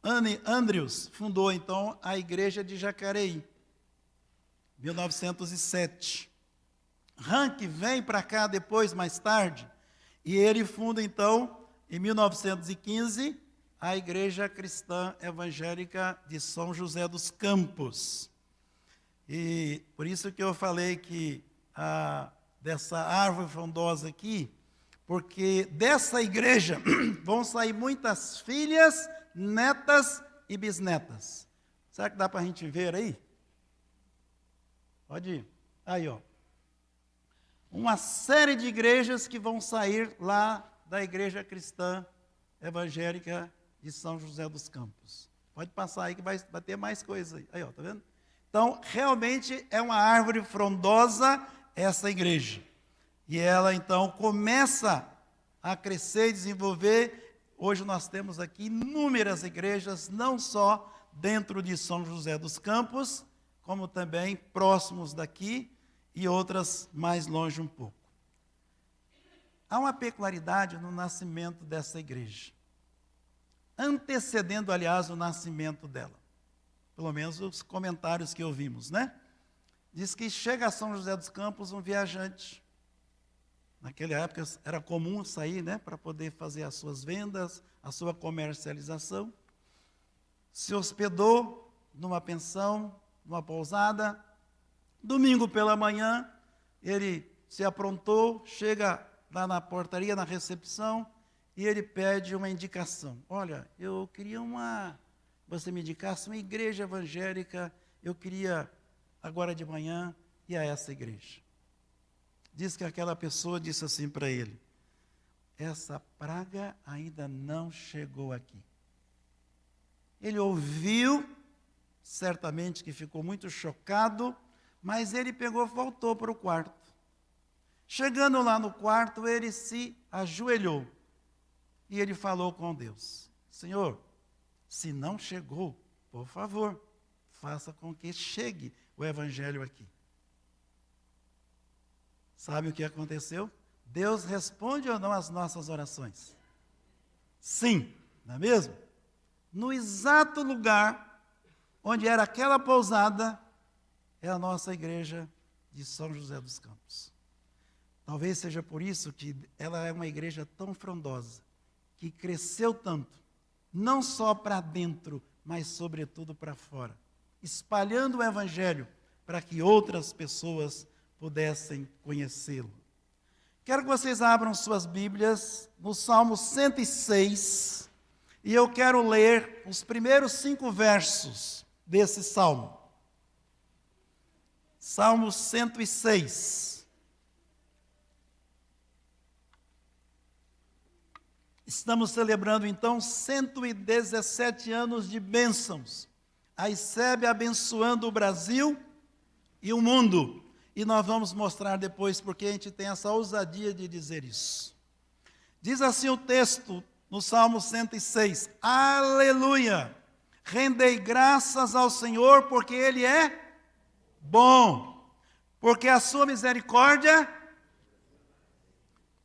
[SPEAKER 7] Anne Andrews fundou, então, a igreja de Jacareí, 1907. Hank vem para cá depois, mais tarde, e ele funda, então, em 1915, a Igreja Cristã Evangélica de São José dos Campos. E por isso que eu falei que dessa árvore frondosa aqui, porque dessa igreja vão sair muitas filhas, netas e bisnetas. Será que dá para a gente ver aí? Pode ir. Aí, ó. Uma série de igrejas que vão sair lá da Igreja Cristã Evangélica de São José dos Campos. Pode passar aí que vai ter mais coisa aí. Aí, ó, tá vendo? Então, realmente é uma árvore frondosa essa igreja. E ela, então, começa a crescer e desenvolver. Hoje nós temos aqui inúmeras igrejas, não só dentro de São José dos Campos, como também próximos daqui e outras mais longe um pouco. Há uma peculiaridade no nascimento dessa igreja, antecedendo, aliás, o nascimento dela. Pelo menos os comentários que ouvimos, né? Diz que chega a São José dos Campos um viajante. Naquela época era comum sair, né, para poder fazer as suas vendas, a sua comercialização. Se hospedou numa pensão, numa pousada. Domingo pela manhã, ele se aprontou, chega lá na portaria, na recepção, e ele pede uma indicação. Olha, eu queria você me indicasse uma igreja evangélica, eu queria agora de manhã ir a essa igreja. Diz que aquela pessoa disse assim para ele: essa praga ainda não chegou aqui. Ele ouviu, certamente que ficou muito chocado, mas ele pegou e voltou para o quarto. Chegando lá no quarto, ele se ajoelhou e ele falou com Deus: Senhor, se não chegou, por favor, faça com que chegue o evangelho aqui. Sabe o que aconteceu? Deus responde ou não às nossas orações? Sim, não é mesmo? No exato lugar onde era aquela pousada, é a nossa igreja de São José dos Campos. Talvez seja por isso que ela é uma igreja tão frondosa, que cresceu tanto, não só para dentro, mas sobretudo para fora, espalhando o evangelho para que outras pessoas pudessem conhecê-lo. Quero que vocês abram suas Bíblias no Salmo 106, e eu quero ler os primeiros 5 versos desse Salmo. Salmo 106. Estamos celebrando, então, 117 anos de bênçãos. A ICEB abençoando o Brasil e o mundo. E nós vamos mostrar depois porque a gente tem essa ousadia de dizer isso. Diz assim o texto no Salmo 106. Aleluia! Rendei graças ao Senhor porque Ele é bom. Porque a sua misericórdia...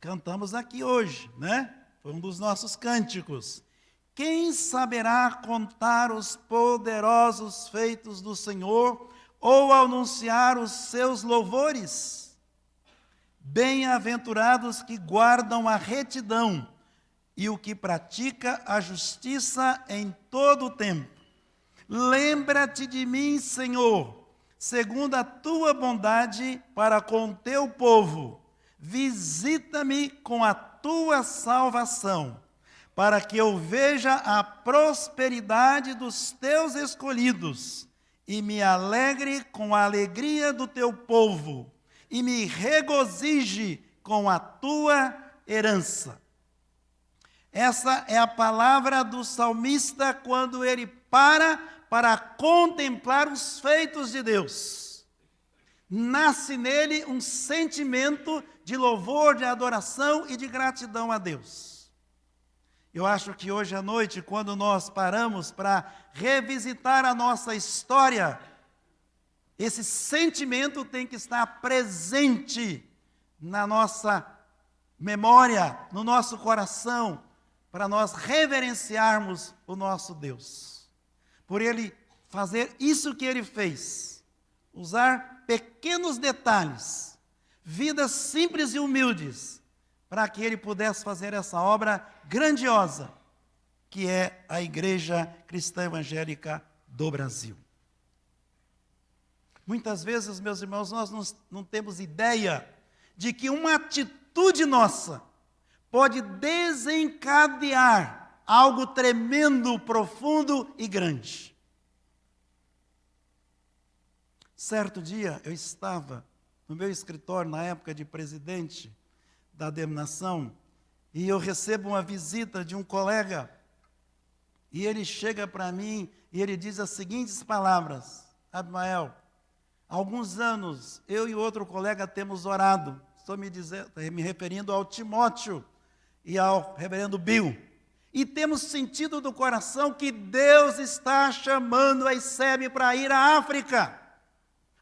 [SPEAKER 7] Cantamos aqui hoje, né? Foi um dos nossos cânticos. Quem saberá contar os poderosos feitos do Senhor ou anunciar os seus louvores? Bem-aventurados que guardam a retidão e o que pratica a justiça em todo o tempo. Lembra-te de mim, Senhor, segundo a tua bondade para com o teu povo. Visita-me com a tua salvação, para que eu veja a prosperidade dos teus escolhidos e me alegre com a alegria do teu povo e me regozije com a tua herança. Essa é a palavra do salmista quando ele para contemplar os feitos de Deus. Nasce nele um sentimento de louvor, de adoração e de gratidão a Deus. Eu acho que hoje à noite, quando nós paramos para revisitar a nossa história, esse sentimento tem que estar presente na nossa memória, no nosso coração, para nós reverenciarmos o nosso Deus. Por Ele fazer isso que Ele fez, usar pequenos detalhes, vidas simples e humildes, para que Ele pudesse fazer essa obra grandiosa, que é a Igreja Cristã Evangélica do Brasil. Muitas vezes, meus irmãos, nós não temos ideia de que uma atitude nossa pode desencadear algo tremendo, profundo e grande. Certo dia, eu estava no meu escritório, na época de presidente da denominação, e eu recebo uma visita de um colega, e ele chega para mim e ele diz as seguintes palavras: Abimael, há alguns anos eu e outro colega temos orado, estou me referindo ao Timóteo e ao reverendo Bill, e temos sentido do coração que Deus está chamando a ICEB para ir à África.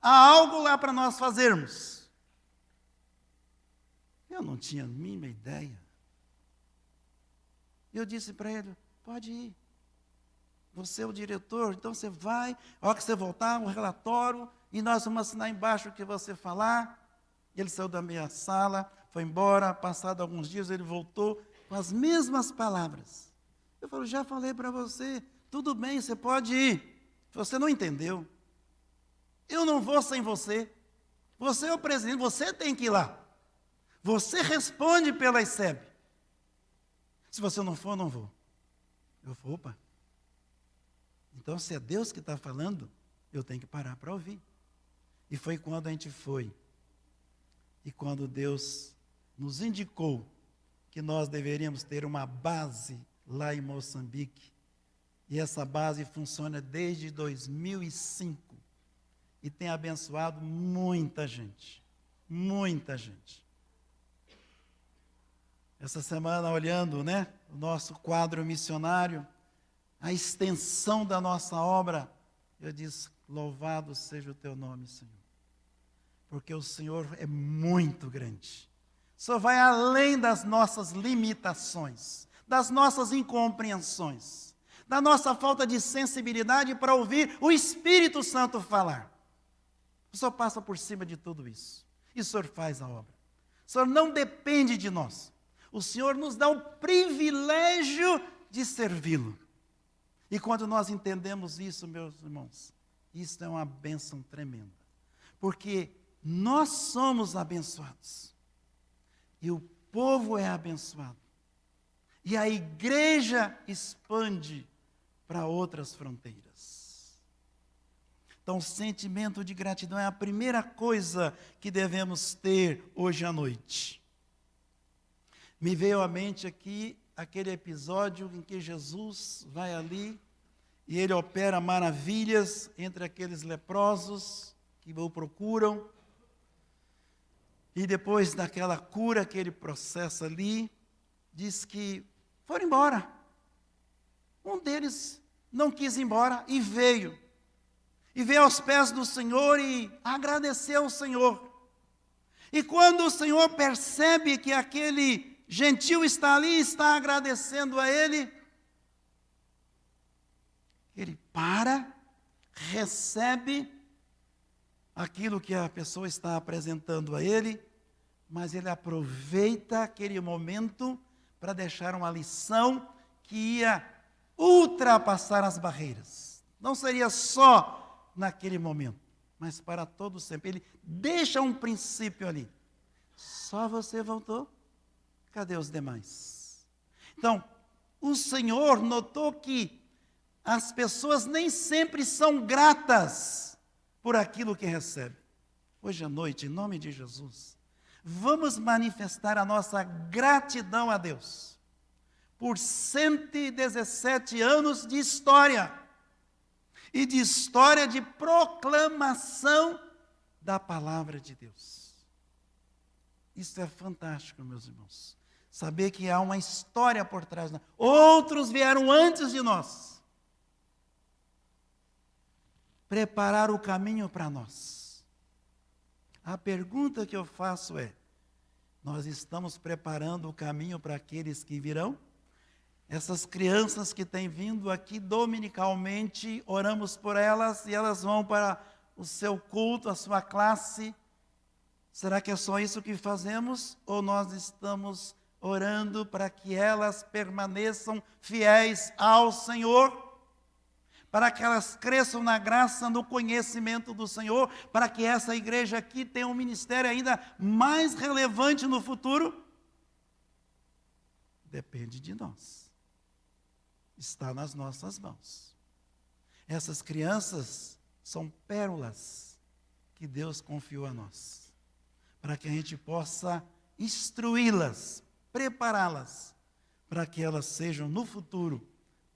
[SPEAKER 7] Há algo lá para nós fazermos. Eu não tinha a mínima ideia. Eu disse para ele: pode ir. Você é o diretor, então você vai, a hora que você voltar, um relatório, e nós vamos assinar embaixo o que você falar. Ele saiu da minha sala, foi embora, passado alguns dias ele voltou com as mesmas palavras. Eu falei: já falei para você, tudo bem, você pode ir. Você não entendeu. Eu não vou sem você. Você é o presidente, você tem que ir lá. Você responde pela ICEB. Se você não for, eu não vou. Eu falei: opa. Então, se é Deus que está falando, eu tenho que parar para ouvir. E foi quando a gente foi. E quando Deus nos indicou que nós deveríamos ter uma base lá em Moçambique. E essa base funciona desde 2005. E tem abençoado muita gente. Muita gente. Essa semana, olhando, o nosso quadro missionário, a extensão da nossa obra, eu disse: louvado seja o teu nome, Senhor. Porque o Senhor é muito grande. Só vai além das nossas limitações, das nossas incompreensões, da nossa falta de sensibilidade para ouvir o Espírito Santo falar. O Senhor passa por cima de tudo isso. E o Senhor faz a obra. O Senhor não depende de nós. O Senhor nos dá o privilégio de servi-lo. E quando nós entendemos isso, meus irmãos, isso é uma bênção tremenda. Porque nós somos abençoados. E o povo é abençoado. E a igreja expande para outras fronteiras. Então, o sentimento de gratidão é a primeira coisa que devemos ter hoje à noite. Me veio à mente aqui aquele episódio em que Jesus vai ali e ele opera maravilhas entre aqueles leprosos que o procuram. E depois daquela cura que ele processa ali, diz que foram embora. Um deles não quis ir embora e veio. E veio aos pés do Senhor e agradeceu ao Senhor. E quando o Senhor percebe que aquele gentil está ali, está agradecendo a ele, para, recebe aquilo que a pessoa está apresentando a ele, mas ele aproveita aquele momento para deixar uma lição que ia ultrapassar as barreiras. Não seria só naquele momento, mas para todo sempre. Ele deixa um princípio ali. Só você voltou? Cadê os demais? Então, o Senhor notou que as pessoas nem sempre são gratas por aquilo que recebem. Hoje à noite, em nome de Jesus, vamos manifestar a nossa gratidão a Deus por 117 anos de história e de história de proclamação da palavra de Deus. Isso é fantástico, meus irmãos. Saber que há uma história por trás. Outros vieram antes de nós. Preparar o caminho para nós. A pergunta que eu faço é: nós estamos preparando o caminho para aqueles que virão? Essas crianças que têm vindo aqui dominicalmente, oramos por elas e elas vão para o seu culto, a sua classe. Será que é só isso que fazemos? Ou nós estamos orando para que elas permaneçam fiéis ao Senhor? Para que elas cresçam na graça, no conhecimento do Senhor? Para que essa igreja aqui tenha um ministério ainda mais relevante no futuro? Depende de nós. Está nas nossas mãos. Essas crianças são pérolas que Deus confiou a nós, para que a gente possa instruí-las, prepará-las, para que elas sejam no futuro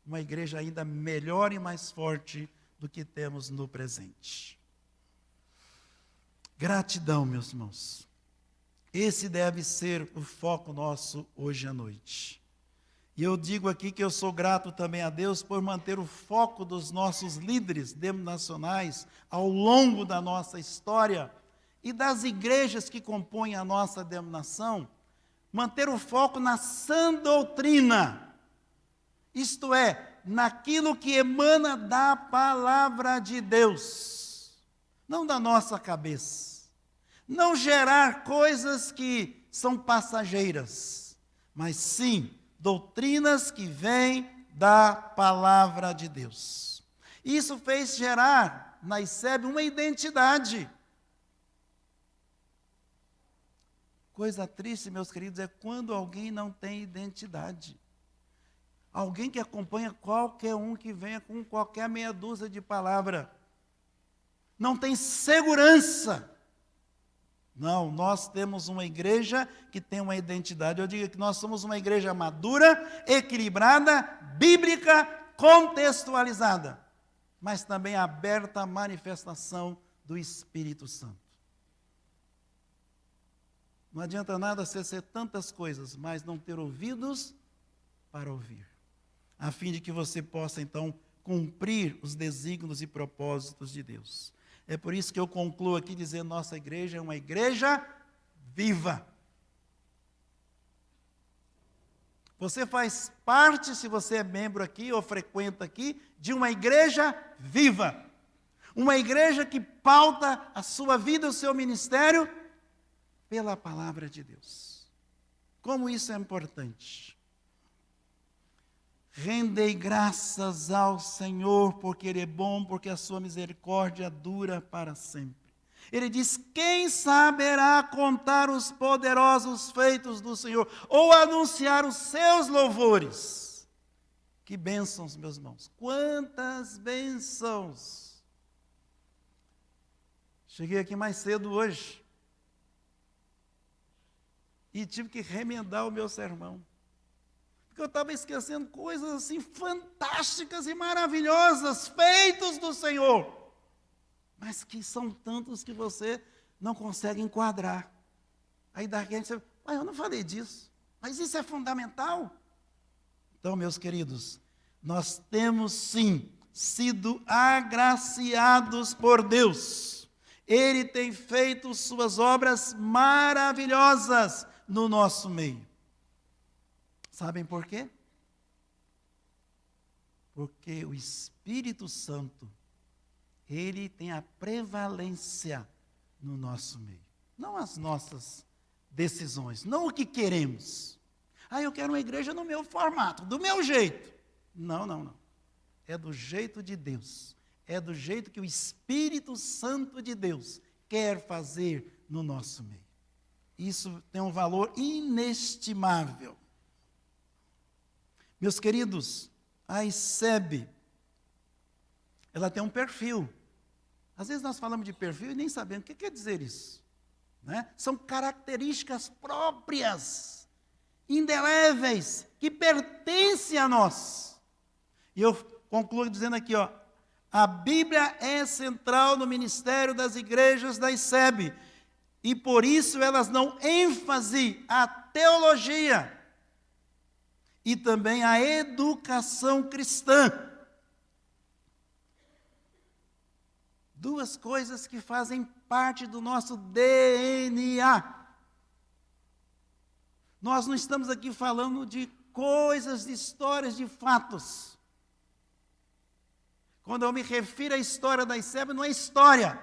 [SPEAKER 7] uma igreja ainda melhor e mais forte do que temos no presente. Gratidão, meus irmãos. Esse deve ser o foco nosso hoje à noite. E eu digo aqui que eu sou grato também a Deus por manter o foco dos nossos líderes denominacionais ao longo da nossa história e das igrejas que compõem a nossa denominação, manter o foco na sã doutrina, isto é, naquilo que emana da palavra de Deus, não da nossa cabeça, não gerar coisas que são passageiras, mas sim doutrinas que vêm da palavra de Deus. Isso fez gerar na ICEB uma identidade. Coisa triste, meus queridos, é quando alguém não tem identidade. Alguém que acompanha qualquer um que venha com qualquer meia dúzia de palavra. Não tem segurança. Não, nós temos uma igreja que tem uma identidade. Eu digo que nós somos uma igreja madura, equilibrada, bíblica, contextualizada, mas também aberta à manifestação do Espírito Santo. Não adianta nada você ser tantas coisas, mas não ter ouvidos para ouvir, a fim de que você possa, então, cumprir os desígnios e propósitos de Deus. É por isso que eu concluo aqui dizendo: nossa igreja é uma igreja viva. Você faz parte, se você é membro aqui ou frequenta aqui, de uma igreja viva. Uma igreja que pauta a sua vida, o seu ministério, pela palavra de Deus. Como isso é importante. Rendei graças ao Senhor, porque Ele é bom, porque a sua misericórdia dura para sempre. Ele diz: quem saberá contar os poderosos feitos do Senhor, ou anunciar os seus louvores? Que bênçãos, meus irmãos, quantas bênçãos! Cheguei aqui mais cedo hoje, e tive que remendar o meu sermão. Porque eu estava esquecendo coisas assim fantásticas e maravilhosas, feitos do Senhor, mas que são tantos que você não consegue enquadrar. Aí daqui a gente diz: mas eu não falei disso, mas isso é fundamental. Então, meus queridos, nós temos sim sido agraciados por Deus. Ele tem feito suas obras maravilhosas no nosso meio. Sabem por quê? Porque o Espírito Santo, ele tem a prevalência no nosso meio. Não as nossas decisões, não o que queremos. Eu quero uma igreja no meu formato, do meu jeito. Não. É do jeito de Deus. É do jeito que o Espírito Santo de Deus quer fazer no nosso meio. Isso tem um valor inestimável. Meus queridos, a ICEB, ela tem um perfil. Às vezes nós falamos de perfil e nem sabemos o que quer dizer isso. Né? São características próprias, indeléveis, que pertencem a nós. E eu concluo dizendo aqui, a Bíblia é central no ministério das igrejas da ICEB. E por isso elas dão ênfase à teologia e também à educação cristã. Duas coisas que fazem parte do nosso DNA. Nós não estamos aqui falando de coisas, de histórias, de fatos. Quando eu me refiro à história da ICEB, não é história.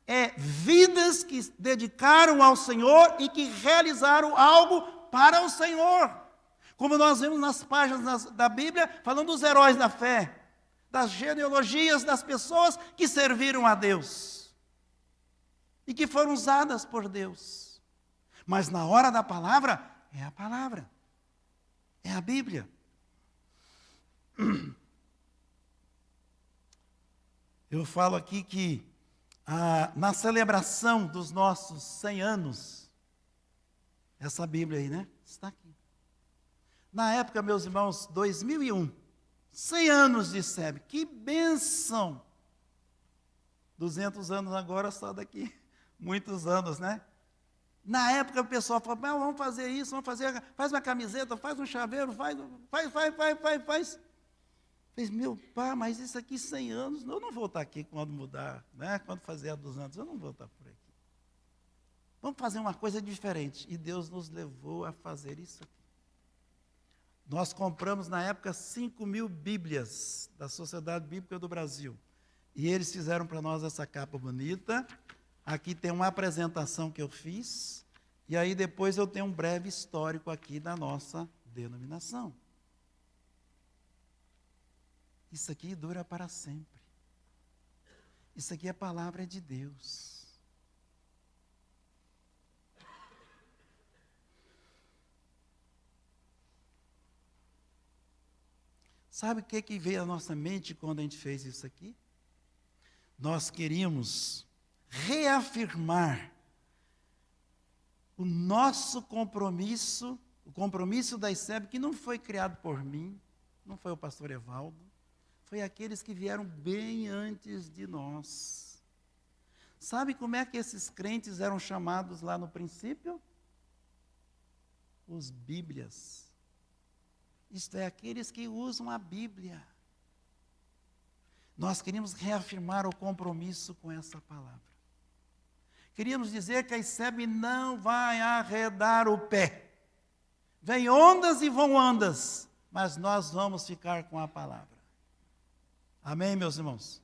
[SPEAKER 7] É vidas que dedicaram ao Senhor e que realizaram algo para o Senhor. Como nós vemos nas páginas da Bíblia, falando dos heróis da fé, das genealogias das pessoas que serviram a Deus e que foram usadas por Deus. Mas na hora da palavra, é a palavra, é a Bíblia. Eu falo aqui que na celebração dos nossos 100 anos, essa Bíblia aí, né? Está aqui. Na época, meus irmãos, 2001, 100 anos de ICEB, que bênção! 200 anos agora, só daqui muitos anos, né? Na época o pessoal falou, vamos fazer isso, faz uma camiseta, faz um chaveiro, faz. Falei, meu pai, mas isso aqui 100 anos, eu não vou estar aqui quando mudar, né? Quando fazer a 200, eu não vou estar por aqui. Vamos fazer uma coisa diferente. E Deus nos levou a fazer isso aqui. Nós compramos, na época, 5.000 Bíblias da Sociedade Bíblica do Brasil. E eles fizeram para nós essa capa bonita. Aqui tem uma apresentação que eu fiz. E aí depois eu tenho um breve histórico aqui da nossa denominação. Isso aqui dura para sempre. Isso aqui é a palavra de Deus. Sabe o que veio à nossa mente quando a gente fez isso aqui? Nós queríamos reafirmar o nosso compromisso, o compromisso da ICEB, que não foi criado por mim, não foi o pastor Evaldo, foi aqueles que vieram bem antes de nós. Sabe como é que esses crentes eram chamados lá no princípio? Os Bíblias. Isto é, aqueles que usam a Bíblia. Nós queríamos reafirmar o compromisso com essa palavra. Queríamos dizer que a ICEB não vai arredar o pé. Vem ondas e vão ondas, mas nós vamos ficar com a palavra. Amém, meus irmãos?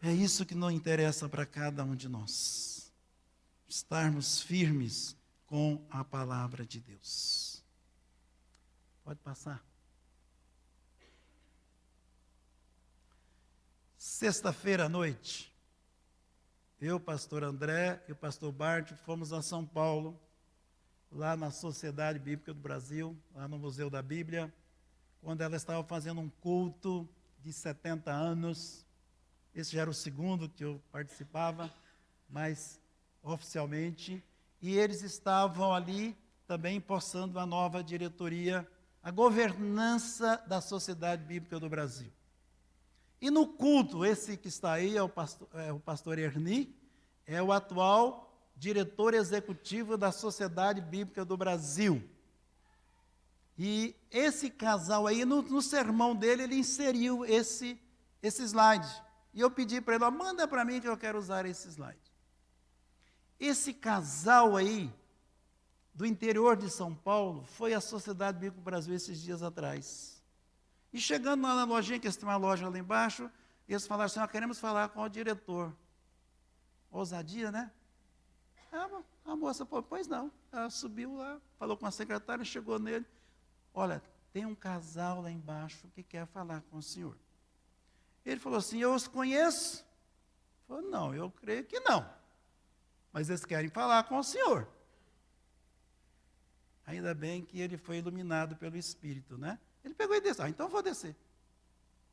[SPEAKER 7] É isso que não interessa para cada um de nós. Estarmos firmes com a palavra de Deus. Pode passar. Sexta-feira à noite, eu, pastor André e o pastor Bart fomos a São Paulo, lá na Sociedade Bíblica do Brasil, lá no Museu da Bíblia, quando ela estava fazendo um culto de 70 anos. Esse já era o segundo que eu participava, mas oficialmente. E eles estavam ali também empossando a nova diretoria, a governança da Sociedade Bíblica do Brasil. E no culto, esse que está aí é o pastor Erni, é o atual diretor executivo da Sociedade Bíblica do Brasil. E esse casal aí, no sermão dele, ele inseriu esse slide. E eu pedi para ele, manda para mim que eu quero usar esse slide. Esse casal aí, do interior de São Paulo, foi à Sociedade Bíblica do Brasil esses dias atrás. E chegando lá na lojinha, que eles têm uma loja lá embaixo, eles falaram assim, queremos falar com o diretor. Ousadia, né? A moça falou, pois não. Ela subiu lá, falou com a secretária, chegou nele. Olha, tem um casal lá embaixo que quer falar com o senhor. Ele falou assim, eu os conheço? Ele falou, não, eu creio que não. Mas eles querem falar com o senhor. Ainda bem que ele foi iluminado pelo Espírito, né? Ele pegou e desceu. Então eu vou descer.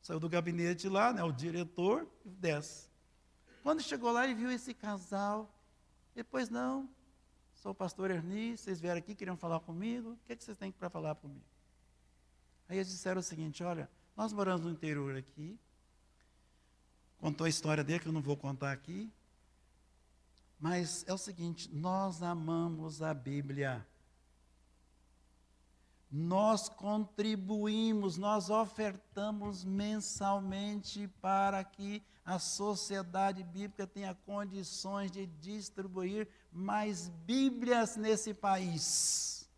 [SPEAKER 7] Saiu do gabinete lá, né, o diretor, e desce. Quando chegou lá, ele viu esse casal. Depois, não, sou o pastor Erni, vocês vieram aqui, queriam falar comigo, o que é que vocês têm para falar comigo? Aí eles disseram o seguinte, olha, nós moramos no interior aqui, contou a história dele, que eu não vou contar aqui, mas é o seguinte, nós amamos a Bíblia. Nós contribuímos, nós ofertamos mensalmente para que a sociedade bíblica tenha condições de distribuir mais Bíblias nesse país.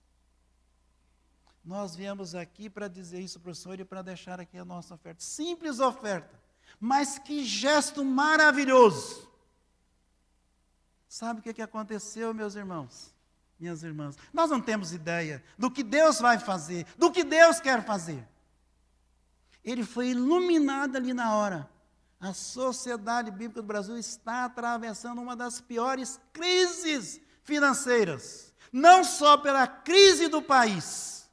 [SPEAKER 7] Nós viemos aqui para dizer isso para o senhor e para deixar aqui a nossa oferta. Simples oferta, mas que gesto maravilhoso. Sabe o que aconteceu, meus irmãos? Minhas irmãs, nós não temos ideia do que Deus vai fazer, do que Deus quer fazer. Ele foi iluminado ali na hora. A sociedade bíblica do Brasil está atravessando uma das piores crises financeiras. Não só pela crise do país,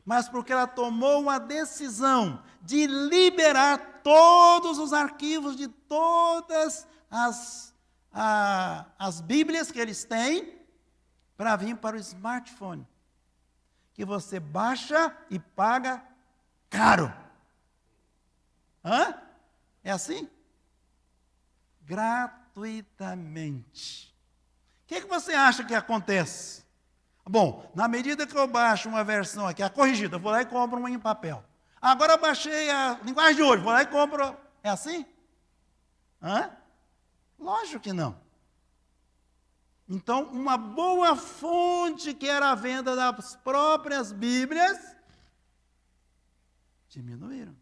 [SPEAKER 7] mas porque ela tomou uma decisão de liberar todos os arquivos de todas as Bíblias que eles têm, para vir para o smartphone, que você baixa e paga caro. Hã? É assim? Gratuitamente. O que você acha que acontece? Bom, na medida que eu baixo uma versão aqui, a corrigida, eu vou lá e compro uma em papel. Agora eu baixei a linguagem de hoje, vou lá e compro. É assim? Hã? Lógico que não. Então, uma boa fonte que era a venda das próprias Bíblias, diminuíram.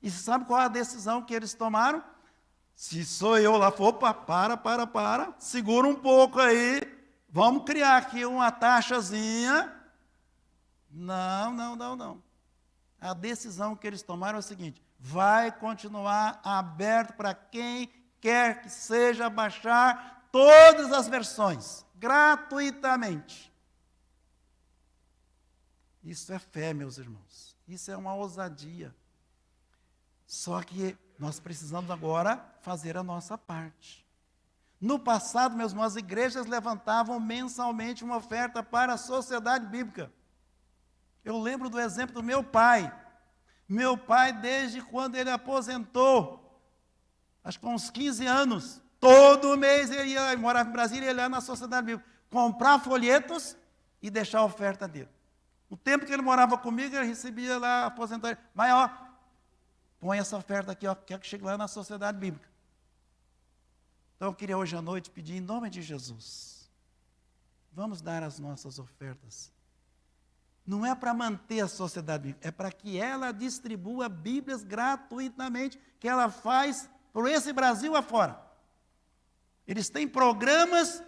[SPEAKER 7] E você sabe qual é a decisão que eles tomaram? Se sou eu lá, opa, para, segura um pouco aí, vamos criar aqui uma taxazinha. Não. A decisão que eles tomaram é o seguinte, vai continuar aberto para quem quer que seja baixar todas as versões, gratuitamente. Isso é fé, meus irmãos. Isso é uma ousadia. Só que nós precisamos agora fazer a nossa parte. No passado, meus irmãos, as igrejas levantavam mensalmente uma oferta para a sociedade bíblica. Eu lembro do exemplo do meu pai. Meu pai, desde quando ele aposentou, acho que com uns 15 anos, todo mês ele ia, morava em Brasília, ele ia na sociedade bíblica, comprar folhetos e deixar a oferta dele. O tempo que ele morava comigo, ele recebia lá a aposentadoria. Mas, põe essa oferta aqui, quer que chegue lá na sociedade bíblica. Então, eu queria hoje à noite pedir, em nome de Jesus, vamos dar as nossas ofertas. Não é para manter a sociedade bíblica, é para que ela distribua Bíblias gratuitamente, que ela faz por esse Brasil afora. Eles têm programas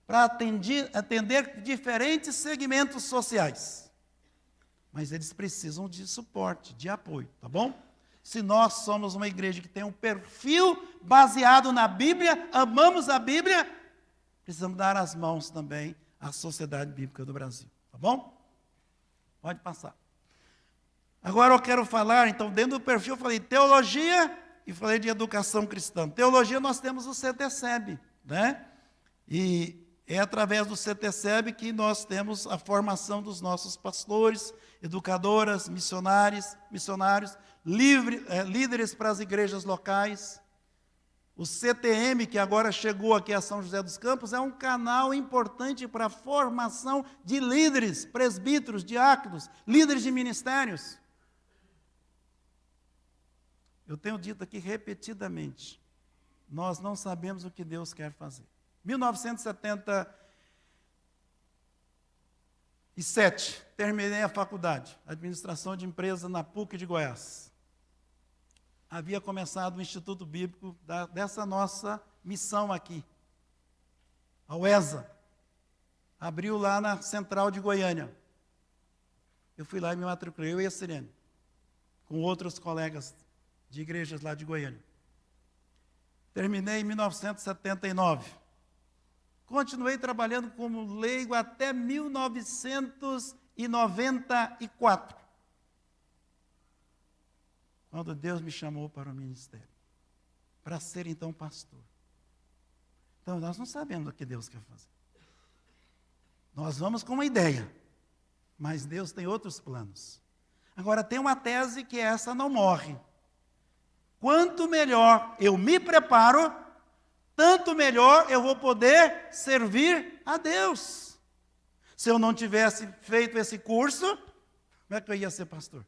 [SPEAKER 7] para atender diferentes segmentos sociais. Mas eles precisam de suporte, de apoio, tá bom? Se nós somos uma igreja que tem um perfil baseado na Bíblia, amamos a Bíblia, precisamos dar as mãos também à sociedade bíblica do Brasil, tá bom? Pode passar. Agora eu quero falar, então, dentro do perfil, eu falei teologia e falei de educação cristã. Teologia nós temos o CETESEB, né? E é através do CETESEB que nós temos a formação dos nossos pastores, educadoras, missionários, líderes para as igrejas locais. O CTM, que agora chegou aqui a São José dos Campos, é um canal importante para a formação de líderes, presbíteros, diáconos, líderes de ministérios. Eu tenho dito aqui repetidamente, nós não sabemos o que Deus quer fazer. 1977, terminei a faculdade, administração de empresas na PUC de Goiás. Havia começado o Instituto Bíblico dessa nossa missão aqui, a UESA. Abriu lá na Central de Goiânia. Eu fui lá e me matriculei, eu e a Sirene, com outros colegas de igrejas lá de Goiânia. Terminei em 1979. Continuei trabalhando como leigo até 1994, quando Deus me chamou para o ministério, para ser então pastor. Então, nós não sabemos o que Deus quer fazer. Nós vamos com uma ideia, mas Deus tem outros planos. Agora, tem uma tese que essa não morre. Quanto melhor eu me preparo, tanto melhor eu vou poder servir a Deus. Se eu não tivesse feito esse curso, como é que eu ia ser pastor?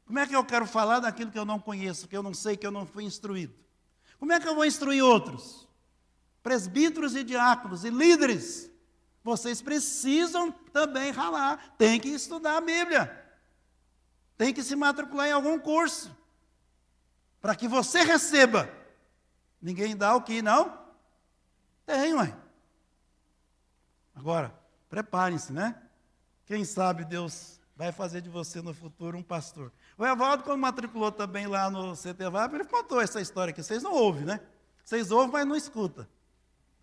[SPEAKER 7] Como é que eu quero falar daquilo que eu não conheço, que eu não sei, que eu não fui instruído? Como é que eu vou instruir outros? Presbíteros e diáconos e líderes, vocês precisam também ralar, tem que estudar a Bíblia, tem que se matricular em algum curso, para que você receba. Ninguém dá o que não tem, mãe. Agora, preparem-se, né? Quem sabe Deus vai fazer de você no futuro um pastor. O Evaldo, quando matriculou também lá no CTVAP, ele contou essa história que vocês não ouvem, né? Vocês ouvem, mas não escutam.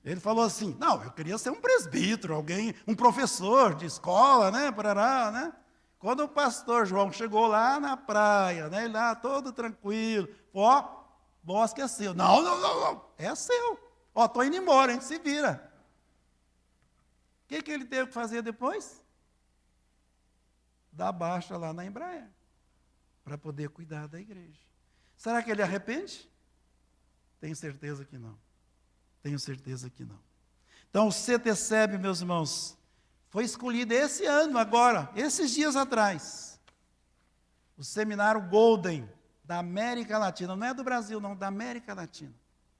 [SPEAKER 7] Ele falou assim, não, eu queria ser um presbítero, alguém, um professor de escola, né? Parará, né? Quando o pastor João chegou lá na praia, né? Ele lá todo tranquilo, ó, bosque é seu. Não, não, não, não, é seu. Ó, estou indo embora, hein? Se vira. O que ele teve que fazer depois? Dar baixa lá na Embraer, para poder cuidar da igreja. Será que ele arrepende? Tenho certeza que não. Tenho certeza que não. Então, o CTCEB, meus irmãos, foi escolhido esse ano, agora, esses dias atrás. O seminário Golden da América Latina, não é do Brasil, não, da América Latina.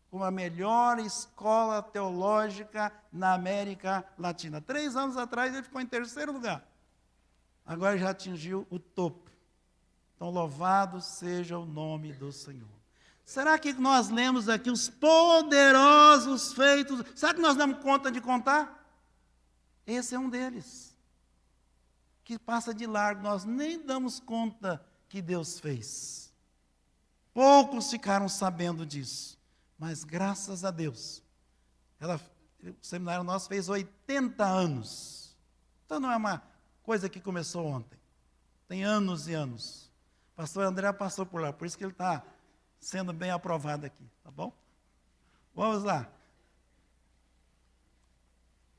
[SPEAKER 7] Como a melhor escola teológica na América Latina. 3 anos atrás ele ficou em 3º lugar. Agora já atingiu o topo. Então, louvado seja o nome do Senhor. Será que nós lemos aqui os poderosos feitos? Será que nós damos conta de contar? Esse é um deles. Que passa de largo, nós nem damos conta que Deus fez. Poucos ficaram sabendo disso. Mas graças a Deus, o seminário nosso fez 80 anos. Então não é uma coisa que começou ontem. Tem anos e anos. O pastor André passou por lá, por isso que ele está sendo bem aprovado aqui, tá bom? Vamos lá.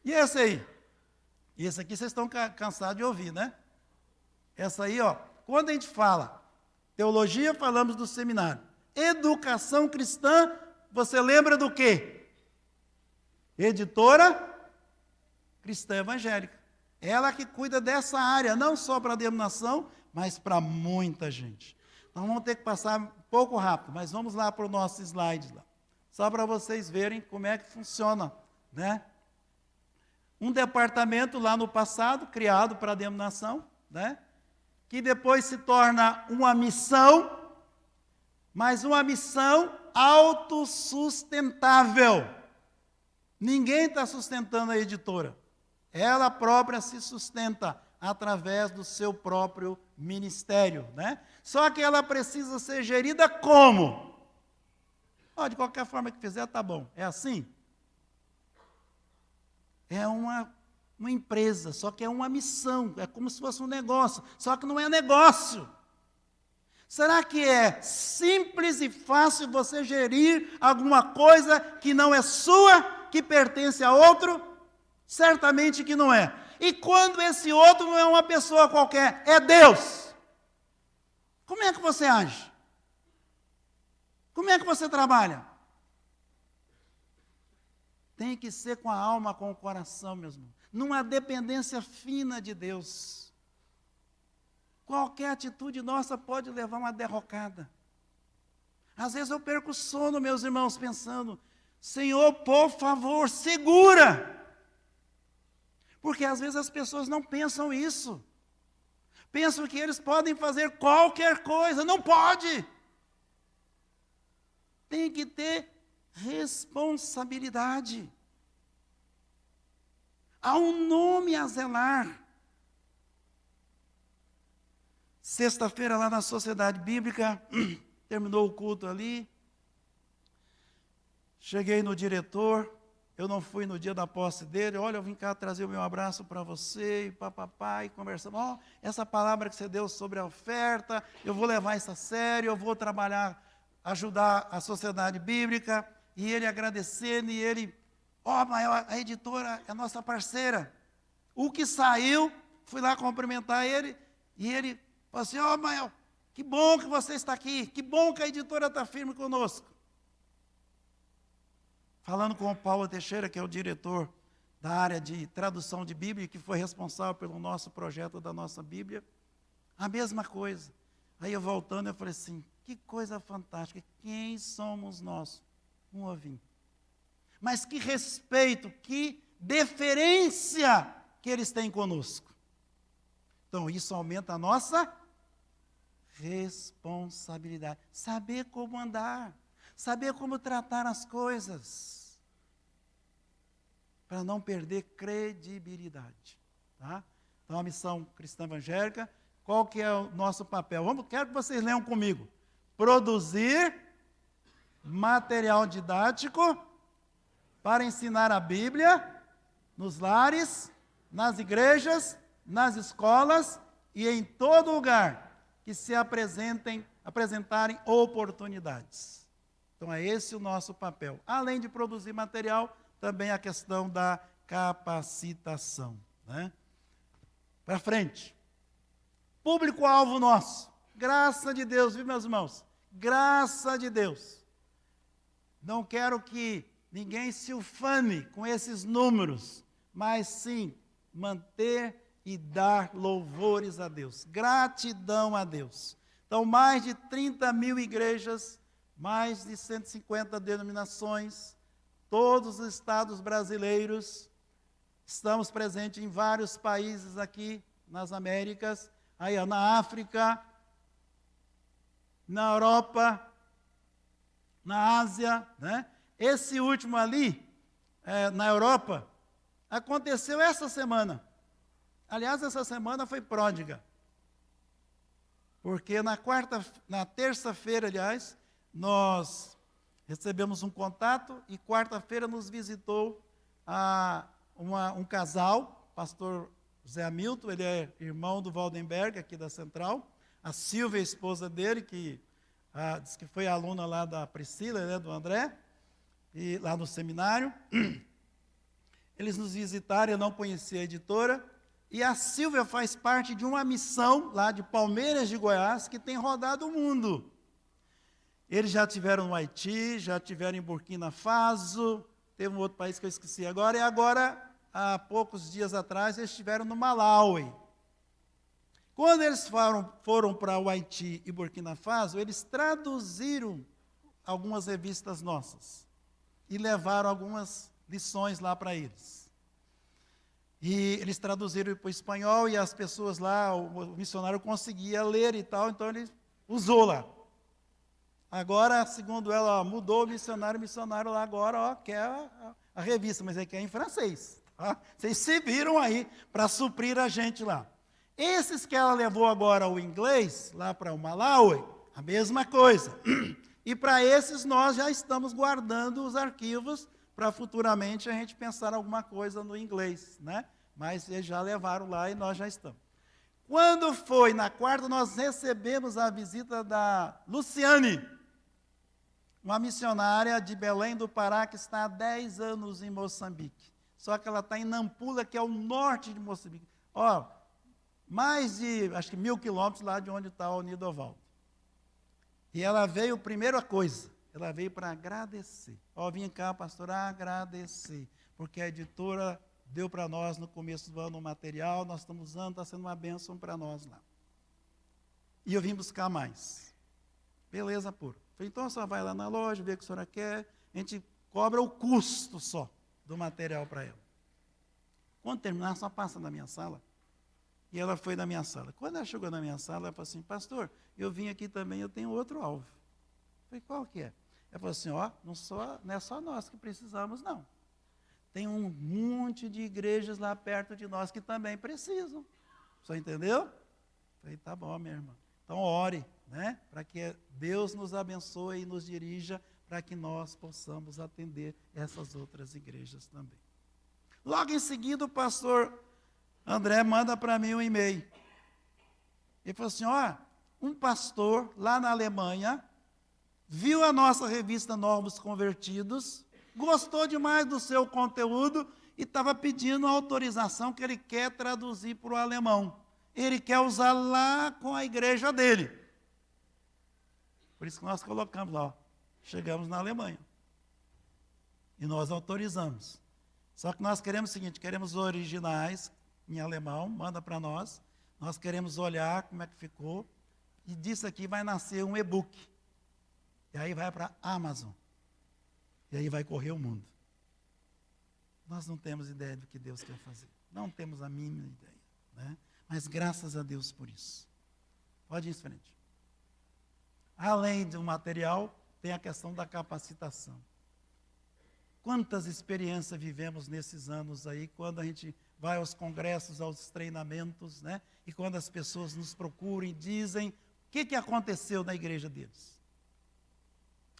[SPEAKER 7] E esse aí? Esse aqui vocês estão cansados de ouvir, né? Essa aí, ó, quando a gente fala teologia, falamos do seminário. Educação cristã, você lembra do quê? Editora Cristã Evangélica. Ela que cuida dessa área, não só para a denominação, mas para muita gente. Nós vamos ter que passar um pouco rápido, mas vamos lá para o nosso slide lá. Só para vocês verem como é que funciona, né? Um departamento lá no passado, criado para a denominação, né? Que depois se torna uma missão, mas uma missão autossustentável. Ninguém está sustentando a editora. Ela própria se sustenta através do seu próprio ministério, né? Só que ela precisa ser gerida como? De qualquer forma que fizer, tá bom. É assim? É uma empresa, só que é uma missão, é como se fosse um negócio, só que não é negócio. Será que é simples e fácil você gerir alguma coisa que não é sua, que pertence a outro? Certamente que não é. E quando esse outro não é uma pessoa qualquer, é Deus. Como é que você age? Como é que você trabalha? Tem que ser com a alma, com o coração, meus irmãos. Numa dependência fina de Deus. Qualquer atitude nossa pode levar uma derrocada. Às vezes eu perco o sono, meus irmãos, pensando, Senhor, por favor, segura. Porque às vezes as pessoas não pensam isso. Pensam que eles podem fazer qualquer coisa. Não pode! Tem que ter responsabilidade. Há um nome a zelar. Sexta-feira, lá na Sociedade Bíblica, terminou o culto ali. Cheguei no diretor, eu não fui no dia da posse dele. Olha, eu vim cá trazer o meu abraço para você, e papapá, e conversamos. Ó, essa palavra que você deu sobre a oferta, eu vou levar isso a sério, eu vou trabalhar, ajudar a Sociedade Bíblica. E ele agradecendo, e ele, mas a editora é nossa parceira. O que saiu, fui lá cumprimentar ele, e ele falou assim, Mael, que bom que você está aqui, que bom que a editora está firme conosco. Falando com o Paulo Teixeira, que é o diretor da área de tradução de Bíblia, que foi responsável pelo nosso projeto da nossa Bíblia, a mesma coisa. Aí eu voltando, eu falei assim, que coisa fantástica, quem somos nós? Um ovinho. Mas que respeito, que deferência que eles têm conosco. Então, isso aumenta a nossa responsabilidade. Saber como andar, saber como tratar as coisas, para não perder credibilidade. Tá? Então, a missão cristã evangélica, qual que é o nosso papel? Quero que vocês leiam comigo. Produzir material didático para ensinar a Bíblia nos lares, nas igrejas, nas escolas e em todo lugar que se apresentarem oportunidades. Então é esse o nosso papel. Além de produzir material, também a questão da capacitação. Né? Para frente. Público-alvo nosso. Graça de Deus, viu, meus irmãos? Graça de Deus. Não quero que ninguém se ufane com esses números, mas sim manter e dar louvores a Deus, gratidão a Deus. Então, mais de 30 mil igrejas, mais de 150 denominações, todos os estados brasileiros, estamos presentes em vários países aqui nas Américas, aí na África, na Europa, na Ásia, né? Esse último ali, na Europa, aconteceu essa semana. Aliás, essa semana foi pródiga. Porque na terça-feira, aliás, nós recebemos um contato e quarta-feira nos visitou um casal, pastor José Hamilton, ele é irmão do Waldenberg, aqui da Central, a Silvia, a esposa dele, que diz que foi aluna lá da Priscila, né, do André, e lá no seminário. Eles nos visitaram, eu não conhecia a editora, e a Silvia faz parte de uma missão lá de Palmeiras de Goiás, que tem rodado o mundo. Eles já tiveram no Haiti, já tiveram em Burkina Faso, teve um outro país que eu esqueci agora, e agora, há poucos dias atrás, eles estiveram no Malawi. Quando eles foram para o Haiti e Burkina Faso, eles traduziram algumas revistas nossas e levaram algumas lições lá para eles. E eles traduziram para o espanhol e as pessoas lá, o missionário conseguia ler e tal, então ele usou lá. Agora, segundo ela, mudou o missionário lá agora quer a revista, mas ele quer em francês. Tá? Vocês se viram aí para suprir a gente lá. Esses que ela levou agora o inglês, lá para o Malawi, a mesma coisa. E para esses nós já estamos guardando os arquivos para futuramente a gente pensar alguma coisa no inglês, né? Mas eles já levaram lá e nós já estamos. Quando foi na quarta, nós recebemos a visita da Luciane, uma missionária de Belém do Pará que está há 10 anos em Moçambique. Só que ela está em Nampula, que é o norte de Moçambique. Mais de, acho que 1.000 quilômetros lá de onde está o Nidovaldo. E ela veio, primeira coisa, ela veio para agradecer. Vim cá, pastor, agradecer, porque a editora deu para nós no começo do ano um material, nós estamos usando, está sendo uma bênção para nós lá. E eu vim buscar mais. Beleza pura. Falei, então a senhora vai lá na loja, vê o que a senhora quer, a gente cobra o custo só do material para ela. Quando terminar, só passa na minha sala. E ela foi na minha sala. Quando ela chegou na minha sala, ela falou assim, pastor, eu vim aqui também, eu tenho outro alvo. Eu falei, qual que é? Ela falou assim, ó, não é só nós que precisamos, não. Tem um monte de igrejas lá perto de nós que também precisam. Você entendeu? Eu falei, tá bom, minha irmã. Então ore, né? Para que Deus nos abençoe e nos dirija para que nós possamos atender essas outras igrejas também. Logo em seguida, o pastor André manda para mim um e-mail. Ele falou assim, ó, um pastor lá na Alemanha viu a nossa revista Novos Convertidos, gostou demais do seu conteúdo e estava pedindo autorização que ele quer traduzir para o alemão. Ele quer usar lá com a igreja dele. Por isso que nós colocamos lá, ó, chegamos na Alemanha. E nós autorizamos. Só que nós queremos o seguinte, queremos originais em alemão, manda para nós. Nós queremos olhar como é que ficou. E disso aqui vai nascer um e-book. E aí vai para a Amazon. E aí vai correr o mundo. Nós não temos ideia do que Deus quer fazer. Não temos a mínima ideia. Né? Mas graças a Deus por isso. Pode ir em frente. Além do material, tem a questão da capacitação. Quantas experiências vivemos nesses anos aí, quando a gente vai aos congressos, aos treinamentos, né? E quando as pessoas nos procuram e dizem o que aconteceu na igreja deles.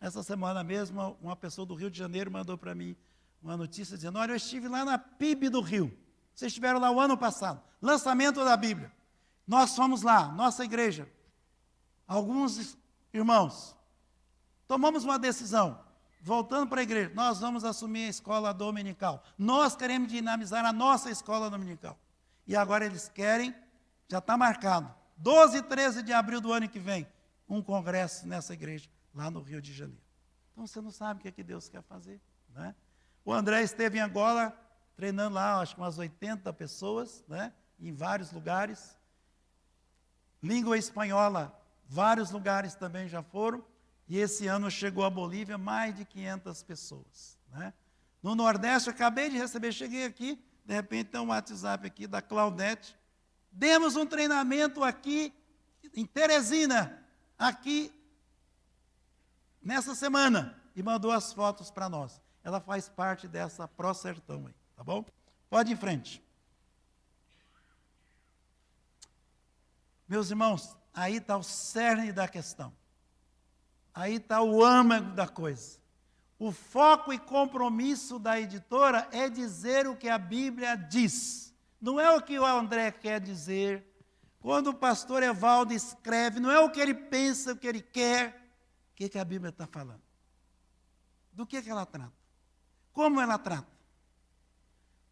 [SPEAKER 7] Essa semana mesmo, uma pessoa do Rio de Janeiro mandou para mim uma notícia dizendo, olha, eu estive lá na PIB do Rio. Vocês estiveram lá o ano passado, lançamento da Bíblia. Nós fomos lá, nossa igreja, alguns irmãos, tomamos uma decisão, voltando para a igreja, nós vamos assumir a escola dominical. Nós queremos dinamizar a nossa escola dominical. E agora eles querem, já está marcado, 12 e 13 de abril do ano que vem, um congresso nessa igreja, lá no Rio de Janeiro. Então você não sabe o que é que Deus quer fazer. Né? O André esteve em Angola, treinando lá, acho que umas 80 pessoas, né? Em vários lugares. Língua espanhola, vários lugares também já foram. E esse ano chegou a Bolívia mais de 500 pessoas. Né? No Nordeste, eu acabei de receber, cheguei aqui, de repente tem um WhatsApp aqui da Claudete. Demos um treinamento aqui em Teresina, aqui nessa semana, e mandou as fotos para nós. Ela faz parte dessa Pro Sertão aí, tá bom? Pode ir em frente. Meus irmãos, aí está o cerne da questão. Aí está o âmago da coisa. O foco e compromisso da editora é dizer o que a Bíblia diz. Não é o que o André quer dizer. Quando o pastor Evaldo escreve, não é o que ele pensa, o que ele quer. O que a Bíblia está falando? Do que ela trata? Como ela trata?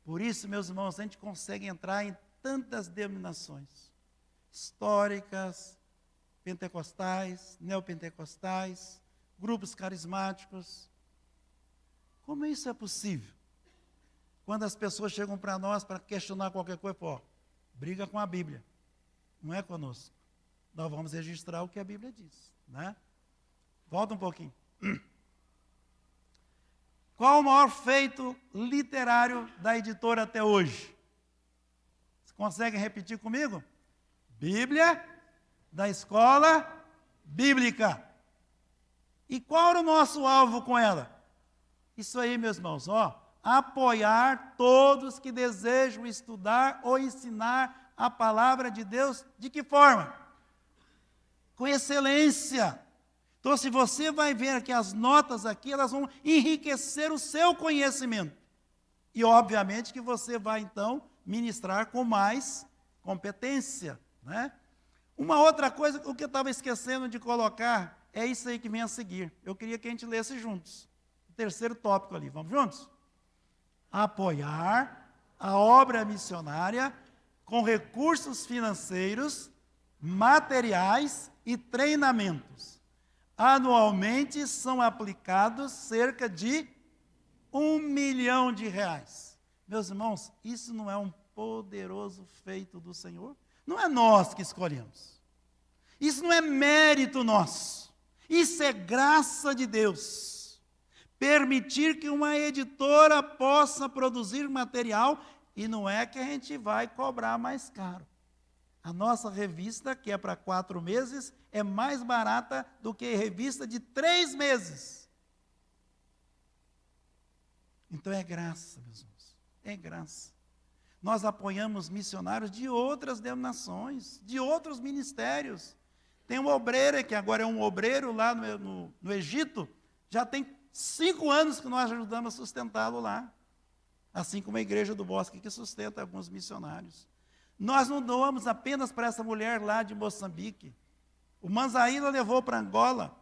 [SPEAKER 7] Por isso, meus irmãos, a gente consegue entrar em tantas denominações históricas, pentecostais, neopentecostais, grupos carismáticos. Como isso é possível? Quando as pessoas chegam para nós para questionar qualquer coisa, pô, briga com a Bíblia. Não é conosco. Nós vamos registrar o que a Bíblia diz. Né? Volta um pouquinho. Qual o maior feito literário da editora até hoje? Você consegue repetir comigo? Bíblia da Escola Bíblica. E qual era o nosso alvo com ela? Isso aí, meus irmãos, ó, apoiar todos que desejam estudar ou ensinar a palavra de Deus. De que forma? Com excelência. Então, se você vai ver que as notas aqui, elas vão enriquecer o seu conhecimento. E, obviamente, que você vai, então, ministrar com mais competência. Né? Uma outra coisa, o que eu estava esquecendo de colocar, é isso aí que vem a seguir. Eu queria que a gente lesse juntos. O terceiro tópico ali, vamos juntos? Apoiar a obra missionária com recursos financeiros, materiais e treinamentos. Anualmente são aplicados cerca de R$1 milhão. Meus irmãos, isso não é um poderoso feito do Senhor? Não é nós que escolhemos. Isso não é mérito nosso. Isso é graça de Deus. Permitir que uma editora possa produzir material e não é que a gente vai cobrar mais caro. A nossa revista, que é para 4 meses, é mais barata do que a revista de 3 meses. Então é graça, meus irmãos, é graça. Nós apoiamos missionários de outras denominações, de outros ministérios. Tem um obreiro, que agora é um obreiro lá no Egito, já tem 5 anos que nós ajudamos a sustentá-lo lá. Assim como a Igreja do Bosque, que sustenta alguns missionários. Nós não doamos apenas para essa mulher lá de Moçambique. O Manzaíla levou para Angola.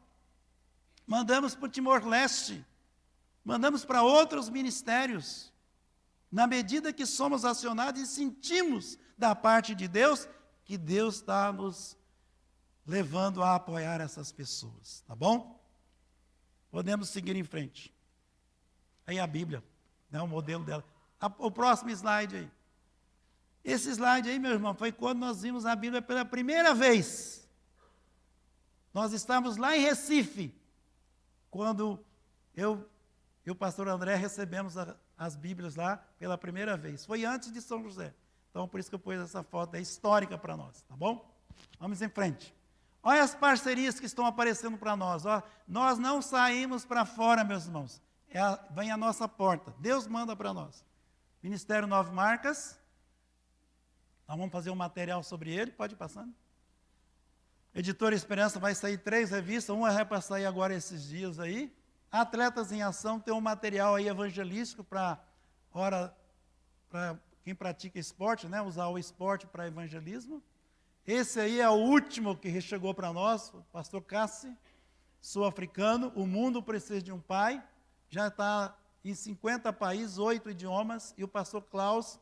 [SPEAKER 7] Mandamos para o Timor-Leste. Mandamos para outros ministérios. Na medida que somos acionados e sentimos da parte de Deus, que Deus está nos levando a apoiar essas pessoas. Tá bom? Podemos seguir em frente. Aí a Bíblia, né, o modelo dela. O próximo slide aí. Esse slide aí, meu irmão, foi quando nós vimos a Bíblia pela primeira vez. Nós estávamos lá em Recife, quando eu e o pastor André recebemos as Bíblias lá pela primeira vez. Foi antes de São José. Então, por isso que eu pus essa foto aí histórica para nós, tá bom? Vamos em frente. Olha as parcerias que estão aparecendo para nós. Ó. Nós não saímos para fora, meus irmãos. Vem à nossa porta. Deus manda para nós. Ministério 9 Marcas. Nós vamos fazer um material sobre ele. Pode ir passando. Editora Esperança vai sair 3 revistas. Uma vai para sair agora esses dias aí. Atletas em Ação tem um material aí evangelístico para quem pratica esporte, né? Usar o esporte para evangelismo. Esse aí é o último que chegou para nós, o pastor Cassi, sul-africano. O mundo precisa de um pai. Já está em 50 países, 8 idiomas, e o pastor Klaus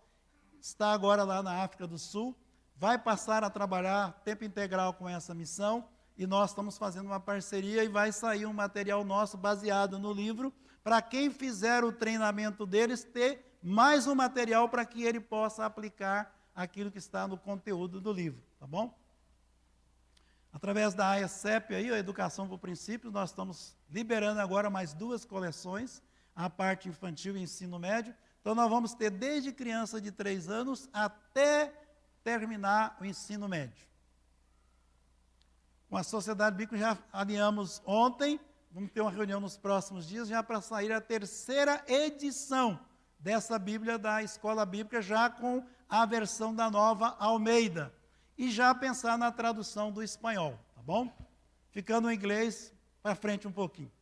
[SPEAKER 7] está agora lá na África do Sul, vai passar a trabalhar tempo integral com essa missão, e nós estamos fazendo uma parceria e vai sair um material nosso baseado no livro, para quem fizer o treinamento deles, ter mais um material para que ele possa aplicar aquilo que está no conteúdo do livro, tá bom? Através da AECEP, aí, a Educação por Princípios, nós estamos liberando agora mais 2 coleções, a parte infantil e ensino médio. Então, nós vamos ter desde criança de 3 anos até terminar o ensino médio. Com a Sociedade Bíblica já alinhamos ontem, vamos ter uma reunião nos próximos dias, já para sair a 3ª edição dessa Bíblia da Escola Bíblica, já com a versão da Nova Almeida. E já pensar na tradução do espanhol, tá bom? Ficando em inglês para frente um pouquinho.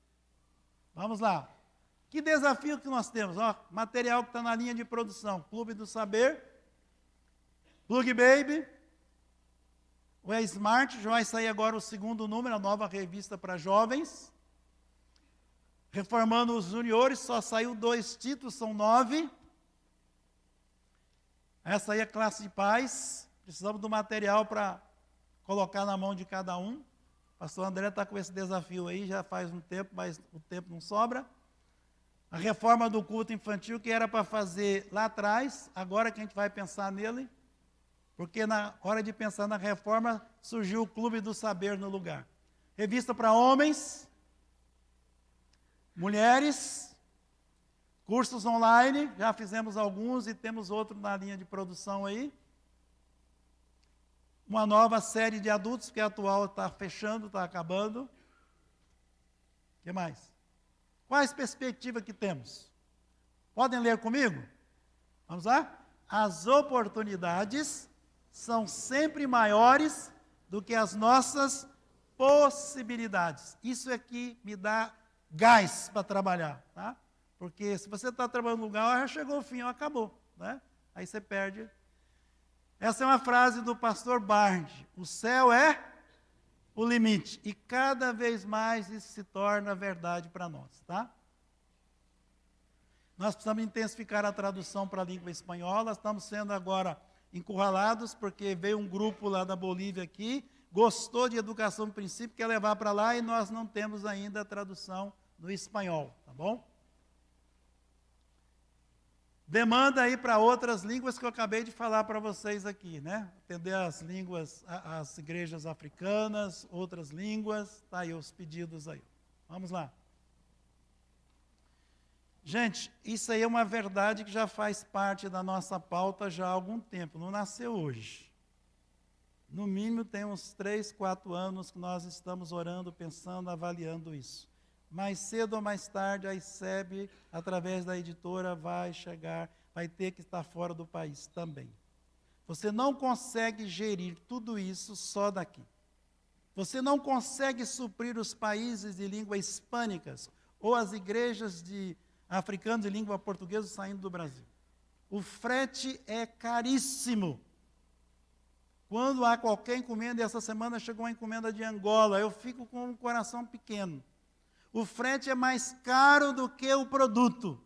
[SPEAKER 7] Vamos lá. Que desafio que nós temos? Ó, material que está na linha de produção. Clube do Saber, Plug Baby, o Smart, já vai sair agora o 2º número, a nova revista para jovens. Reformando os juniores, só saiu 2 títulos, são 9. Essa aí é a classe de pais. Precisamos do material para colocar na mão de cada um. O pastor André está com esse desafio aí, já faz um tempo, mas o tempo não sobra. A reforma do culto infantil, que era para fazer lá atrás, agora que a gente vai pensar nele, porque na hora de pensar na reforma, surgiu o Clube do Saber no lugar. Revista para homens, mulheres, cursos online, já fizemos alguns e temos outro na linha de produção aí. Uma nova série de adultos, que a atual está fechando, está acabando. O que mais? Quais perspectivas que temos? Podem ler comigo? Vamos lá? As oportunidades são sempre maiores do que as nossas possibilidades. Isso é que me dá gás para trabalhar, tá? Porque se você está trabalhando no lugar, já chegou o fim, acabou, né? Aí você perde. Essa é uma frase do pastor Barnes. O céu é o limite. E cada vez mais isso se torna verdade para nós, tá? Nós precisamos intensificar a tradução para a língua espanhola. Estamos sendo agora encurralados, porque veio um grupo lá da Bolívia aqui, gostou de educação no princípio, quer levar para lá, e nós não temos ainda a tradução no espanhol, tá bom? Demanda aí para outras línguas que eu acabei de falar para vocês aqui, né? Atender as línguas, as igrejas africanas, outras línguas, tá aí os pedidos aí. Vamos lá. Gente, isso aí é uma verdade que já faz parte da nossa pauta já há algum tempo, não nasceu hoje. No mínimo tem uns 3, 4 anos que nós estamos orando, pensando, avaliando isso. Mais cedo ou mais tarde, a ICEB, através da editora, vai chegar, vai ter que estar fora do país também. Você não consegue gerir tudo isso só daqui. Você não consegue suprir os países de língua hispânicas ou as igrejas de africanos de língua portuguesa saindo do Brasil. O frete é caríssimo. Quando há qualquer encomenda, e essa semana chegou uma encomenda de Angola, eu fico com o coração pequeno. O frete é mais caro do que o produto.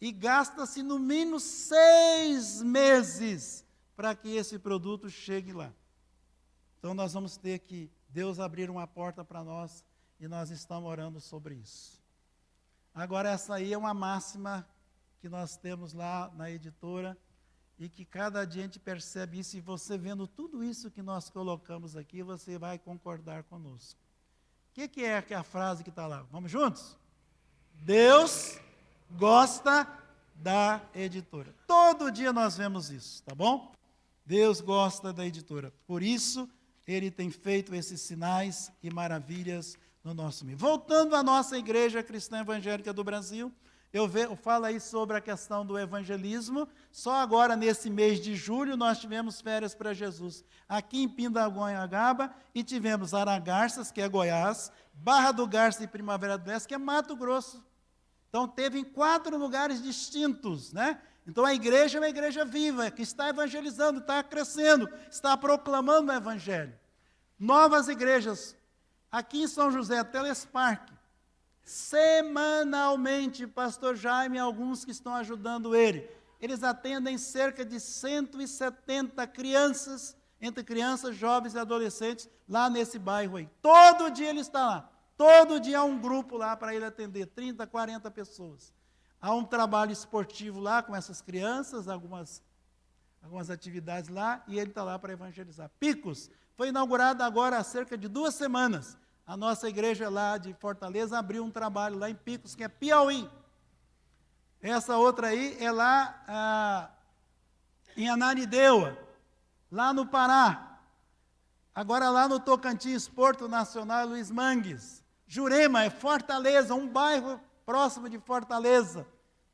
[SPEAKER 7] E gasta-se no mínimo 6 meses para que esse produto chegue lá. Então nós vamos ter que Deus abrir uma porta para nós e nós estamos orando sobre isso. Agora essa aí é uma máxima que nós temos lá na editora e que cada dia a gente percebe isso, e você vendo tudo isso que nós colocamos aqui, você vai concordar conosco. O que é a frase que está lá? Vamos juntos? Deus gosta da editora. Todo dia nós vemos isso, tá bom? Deus gosta da editora. Por isso, Ele tem feito esses sinais e maravilhas no nosso meio. Voltando à nossa Igreja Cristã Evangélica do Brasil, eu falo aí sobre a questão do evangelismo. Só agora, nesse mês de julho, nós tivemos férias para Jesus aqui em Pindamonhangaba, e tivemos Aragarças, que é Goiás, Barra do Garça e Primavera do Leste, que é Mato Grosso. Então, teve em 4 lugares distintos, né? Então, a igreja é uma igreja viva, que está evangelizando, está crescendo, está proclamando o evangelho. Novas igrejas, aqui em São José, Telespark, semanalmente, pastor Jaime e alguns que estão ajudando ele, eles atendem cerca de 170 crianças, entre crianças, jovens e adolescentes, lá nesse bairro aí. Todo dia ele está lá, todo dia há um grupo lá para ele atender, 30, 40 pessoas. Há um trabalho esportivo lá com essas crianças, algumas atividades lá, e ele está lá para evangelizar. Picos, foi inaugurado agora há cerca de 2 semanas. A nossa igreja lá de Fortaleza abriu um trabalho lá em Picos, que é Piauí. Essa outra aí é lá em Ananindeua, lá no Pará. Agora lá no Tocantins, Porto Nacional, Luiz Mangues. Jurema é Fortaleza, um bairro próximo de Fortaleza.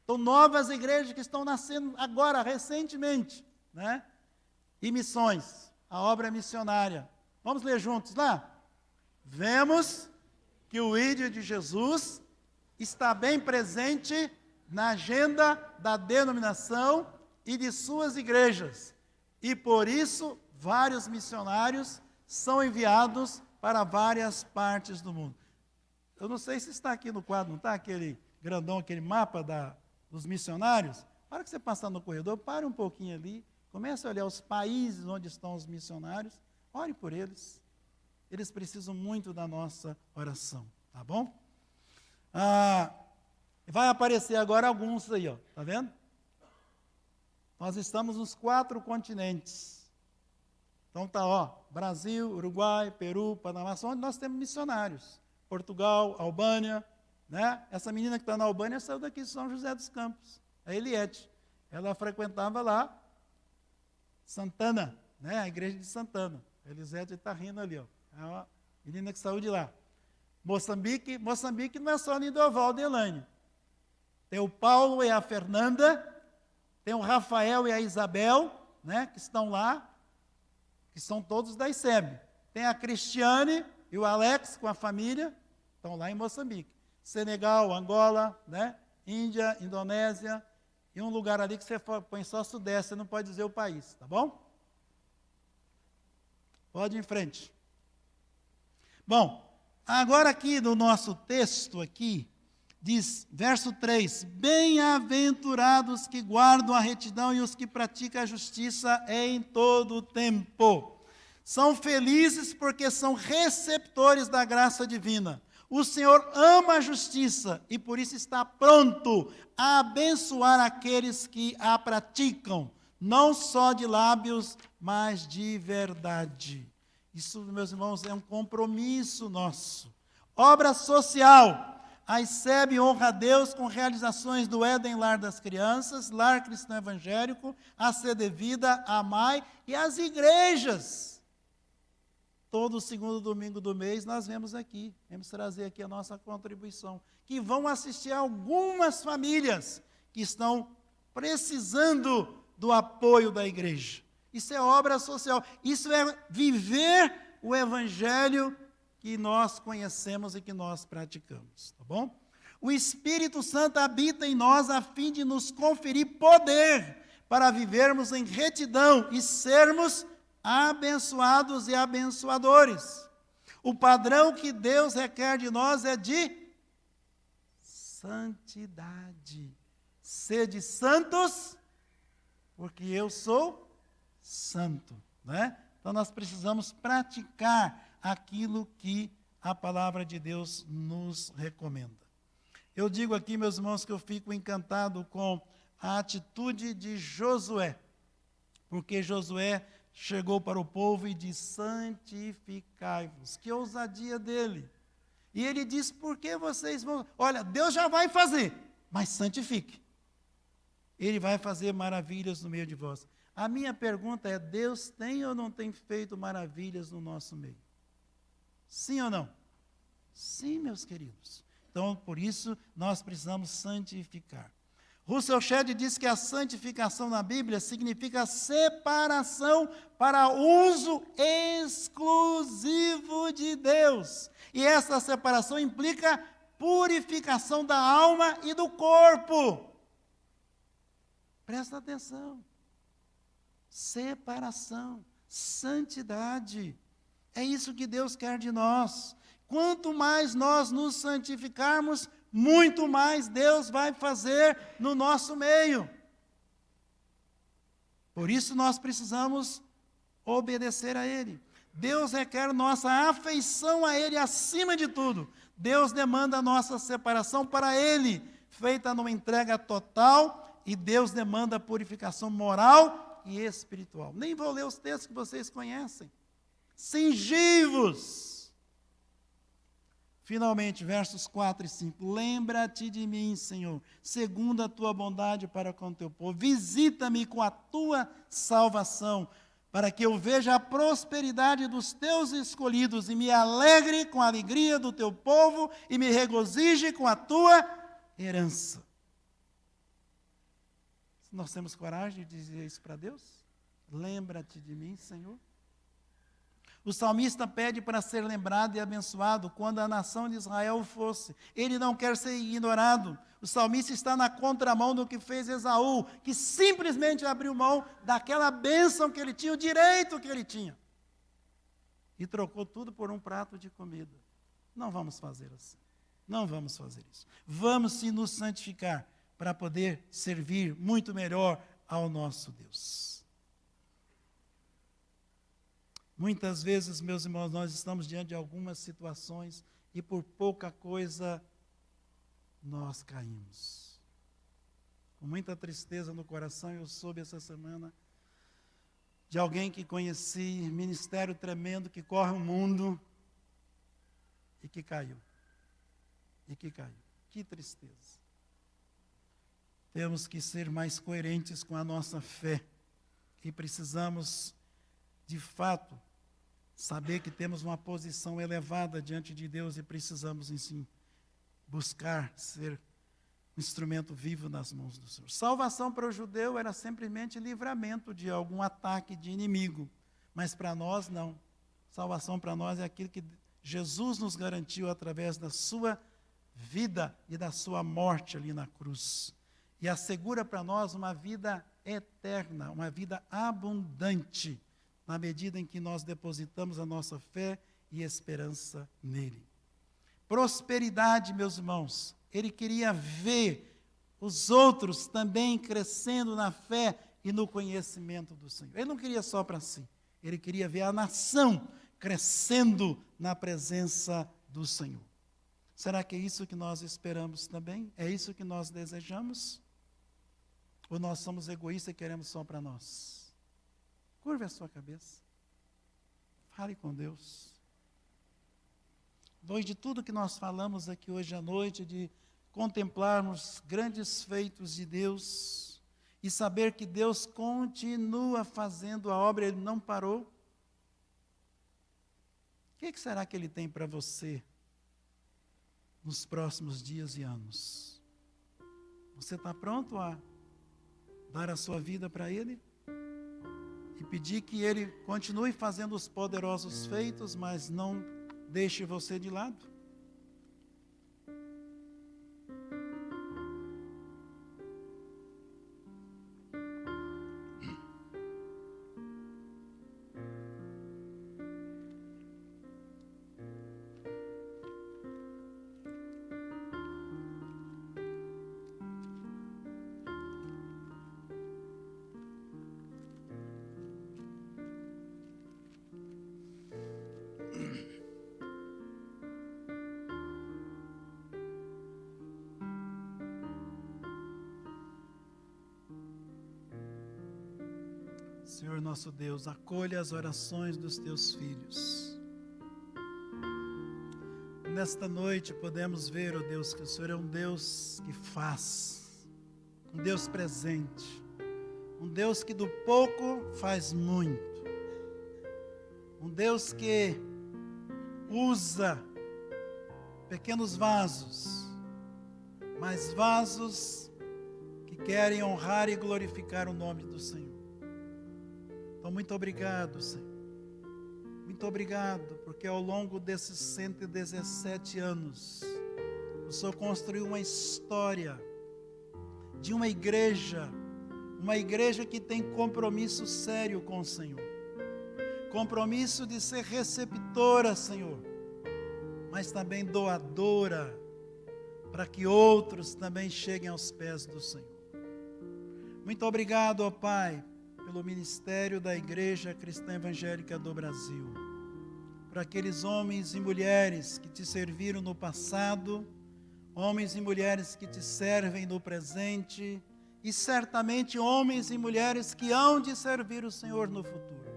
[SPEAKER 7] Então, novas igrejas que estão nascendo agora, recentemente, né? E missões, a obra missionária. Vamos ler juntos lá? Vemos que o ídolo de Jesus está bem presente na agenda da denominação e de suas igrejas. E por isso, vários missionários são enviados para várias partes do mundo. Eu não sei se está aqui no quadro, não está aquele grandão, aquele mapa dos missionários? Para que você passar no corredor, pare um pouquinho ali, comece a olhar os países onde estão os missionários, ore por eles. Eles precisam muito da nossa oração, tá bom? Vai aparecer agora alguns aí, ó, tá vendo? Nós estamos nos 4 continentes. Então tá, ó, Brasil, Uruguai, Peru, Panamá, onde nós temos missionários. Portugal, Albânia, né? Essa menina que está na Albânia saiu daqui de São José dos Campos, a Eliette. Ela frequentava lá Santana, né? A igreja de Santana. A Elisete está rindo ali, ó. É uma menina que saiu de lá. Moçambique não é só Nidovaldo e Elaine. Tem o Paulo e a Fernanda, tem o Rafael e a Isabel, né? Que estão lá, que são todos da ICEB. Tem a Cristiane e o Alex com a família, estão lá em Moçambique. Senegal, Angola, né? Índia, Indonésia, e um lugar ali que você põe só Sudeste, você não pode dizer o país, tá bom? Pode ir em frente. Bom, agora aqui no nosso texto aqui, diz, verso 3, bem-aventurados que guardam a retidão e os que praticam a justiça em todo o tempo. São felizes porque são receptores da graça divina. O Senhor ama a justiça e por isso está pronto a abençoar aqueles que a praticam, não só de lábios, mas de verdade. Isso, meus irmãos, é um compromisso nosso. Obra social. A ICEB honra a Deus com realizações do Éden Lar das Crianças, Lar Cristão Evangélico, a CD Vida, a MAI e as igrejas. Todo segundo domingo do mês nós vemos aqui, vamos trazer aqui a nossa contribuição, que vão assistir a algumas famílias que estão precisando do apoio da igreja. Isso é obra social, isso é viver o evangelho que nós conhecemos e que nós praticamos, tá bom? O Espírito Santo habita em nós a fim de nos conferir poder para vivermos em retidão e sermos abençoados e abençoadores. O padrão que Deus requer de nós é de santidade. Sede santos, porque eu sou santo, né? Então nós precisamos praticar aquilo que a palavra de Deus nos recomenda. Eu digo aqui, meus irmãos, que eu fico encantado com a atitude de Josué, porque Josué chegou para o povo e disse: santificai-vos. Que ousadia dele. E ele disse: por que vocês vão... Olha, Deus já vai fazer, mas santifique. Ele vai fazer maravilhas no meio de vós. A minha pergunta é: Deus tem ou não tem feito maravilhas no nosso meio? Sim ou não? Sim, meus queridos. Então, por isso, nós precisamos santificar. Russell Shedd diz que a santificação na Bíblia significa separação para uso exclusivo de Deus. E essa separação implica purificação da alma e do corpo. Presta atenção. Separação, santidade. É isso que Deus quer de nós. Quanto mais nós nos santificarmos, muito mais Deus vai fazer no nosso meio. Por isso nós precisamos obedecer a Ele. Deus requer nossa afeição a Ele acima de tudo. Deus demanda a nossa separação para Ele, feita numa entrega total, e Deus demanda a purificação moral e espiritual. Nem vou ler os textos que vocês conhecem. Cingivos. Finalmente, versos 4 e 5. Lembra-te de mim, Senhor, segundo a tua bondade para com o teu povo. Visita-me com a tua salvação, para que eu veja a prosperidade dos teus escolhidos e me alegre com a alegria do teu povo e me regozije com a tua herança. Nós temos coragem de dizer isso para Deus? Lembra-te de mim, Senhor. O salmista pede para ser lembrado e abençoado quando a nação de Israel fosse. Ele não quer ser ignorado. O salmista está na contramão do que fez Esaú, que simplesmente abriu mão daquela bênção que ele tinha, o direito que ele tinha, e trocou tudo por um prato de comida. Não vamos fazer assim. Não vamos fazer isso. Vamos sim nos santificar para poder servir muito melhor ao nosso Deus. Muitas vezes, meus irmãos, nós estamos diante de algumas situações e por pouca coisa nós caímos. Com muita tristeza no coração, eu soube essa semana de alguém que conheci, ministério tremendo, que corre o mundo e que caiu. E que caiu. Que tristeza. Temos que ser mais coerentes com a nossa fé e precisamos, de fato, saber que temos uma posição elevada diante de Deus e precisamos, sim, buscar ser um instrumento vivo nas mãos do Senhor. Salvação para o judeu era simplesmente livramento de algum ataque de inimigo, mas para nós não. Salvação para nós é aquilo que Jesus nos garantiu através da sua vida e da sua morte ali na cruz. E assegura para nós uma vida eterna, uma vida abundante, na medida em que nós depositamos a nossa fé e esperança nele. Prosperidade, meus irmãos, ele queria ver os outros também crescendo na fé e no conhecimento do Senhor. Ele não queria só para si, ele queria ver a nação crescendo na presença do Senhor. Será que é isso que nós esperamos também? É isso que nós desejamos? Ou nós somos egoístas e queremos só para nós? Curve a sua cabeça. Fale com Deus. depois de tudo que nós falamos aqui hoje à noite, de contemplarmos grandes feitos de Deus e saber que Deus continua fazendo a obra, Ele não parou. O que será que Ele tem para você nos próximos dias e anos? Você está pronto a dar a sua vida para Ele? E pedir que Ele continue fazendo os poderosos feitos, mas não deixe você de lado? Senhor nosso Deus, acolha as orações dos teus filhos. Nesta noite podemos ver, ó Deus, que o Senhor é um Deus que faz, um Deus presente, um Deus que do pouco faz muito, um Deus que usa pequenos vasos, mas vasos que querem honrar e glorificar o nome do Senhor. Então, muito obrigado, Senhor. Muito obrigado, porque ao longo desses 117 anos, o Senhor construiu uma história de uma igreja que tem compromisso sério com o Senhor. Compromisso de ser receptora, Senhor, mas também doadora, para que outros também cheguem aos pés do Senhor. Muito obrigado, ó Pai, pelo ministério da Igreja Cristã Evangélica do Brasil, para aqueles homens e mulheres que te serviram no passado, homens e mulheres que te servem no presente, e certamente homens e mulheres que hão de servir o Senhor no futuro.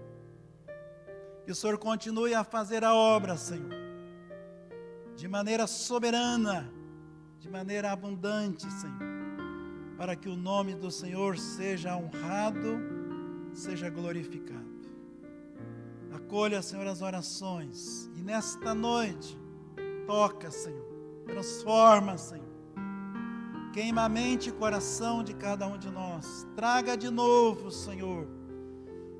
[SPEAKER 7] Que o Senhor continue a fazer a obra, Senhor, de maneira soberana, de maneira abundante, Senhor, para que o nome do Senhor seja honrado, seja glorificado. Acolha, Senhor, as orações, e nesta noite, toca, Senhor, transforma, Senhor, queima a mente e coração de cada um de nós, traga de novo, Senhor,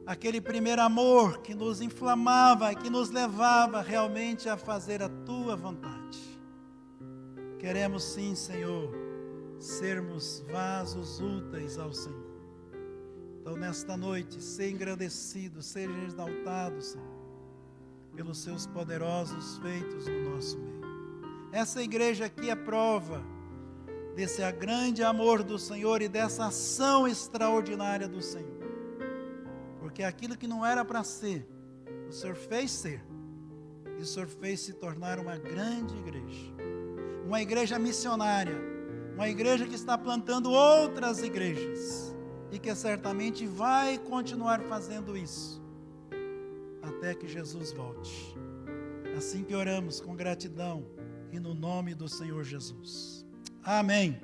[SPEAKER 7] aquele primeiro amor que nos inflamava, que nos levava realmente a fazer a Tua vontade. Queremos sim, Senhor, sermos vasos úteis ao Senhor. Então, nesta noite, ser engrandecido, seja exaltado, Senhor, pelos seus poderosos feitos no nosso meio. Essa igreja aqui é prova desse grande amor do Senhor e dessa ação extraordinária do Senhor. Porque aquilo que não era para ser, o Senhor fez ser. E o Senhor fez se tornar uma grande igreja. Uma igreja missionária. Uma igreja que está plantando outras igrejas. E que certamente vai continuar fazendo isso até que Jesus volte. Assim que oramos com gratidão e no nome do Senhor Jesus. Amém.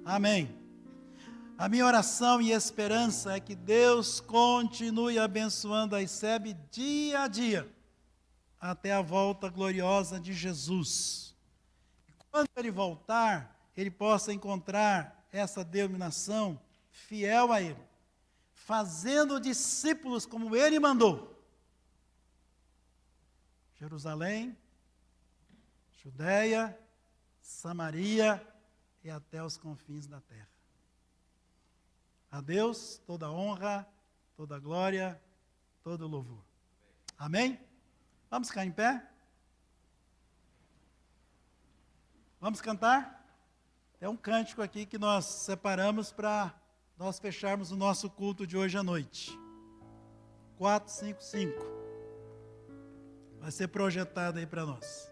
[SPEAKER 7] Amém. A minha oração e esperança é que Deus continue abençoando a ICEB dia a dia até a volta gloriosa de Jesus. E quando Ele voltar, Ele possa encontrar essa denominação fiel a Ele, fazendo discípulos como Ele mandou. Jerusalém, Judeia, Samaria e até os confins da terra. A Deus toda honra, toda glória, todo louvor. Amém? Vamos ficar em pé? Vamos cantar? Tem um cântico aqui que nós separamos para nós fecharmos o nosso culto de hoje à noite. 455. Vai ser projetado aí para nós.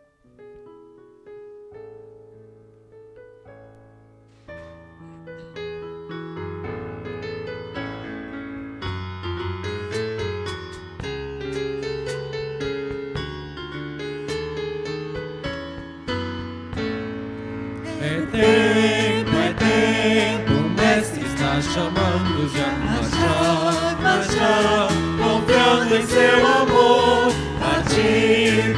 [SPEAKER 3] chamando já. Marchar, confiando em seu amor. Partir,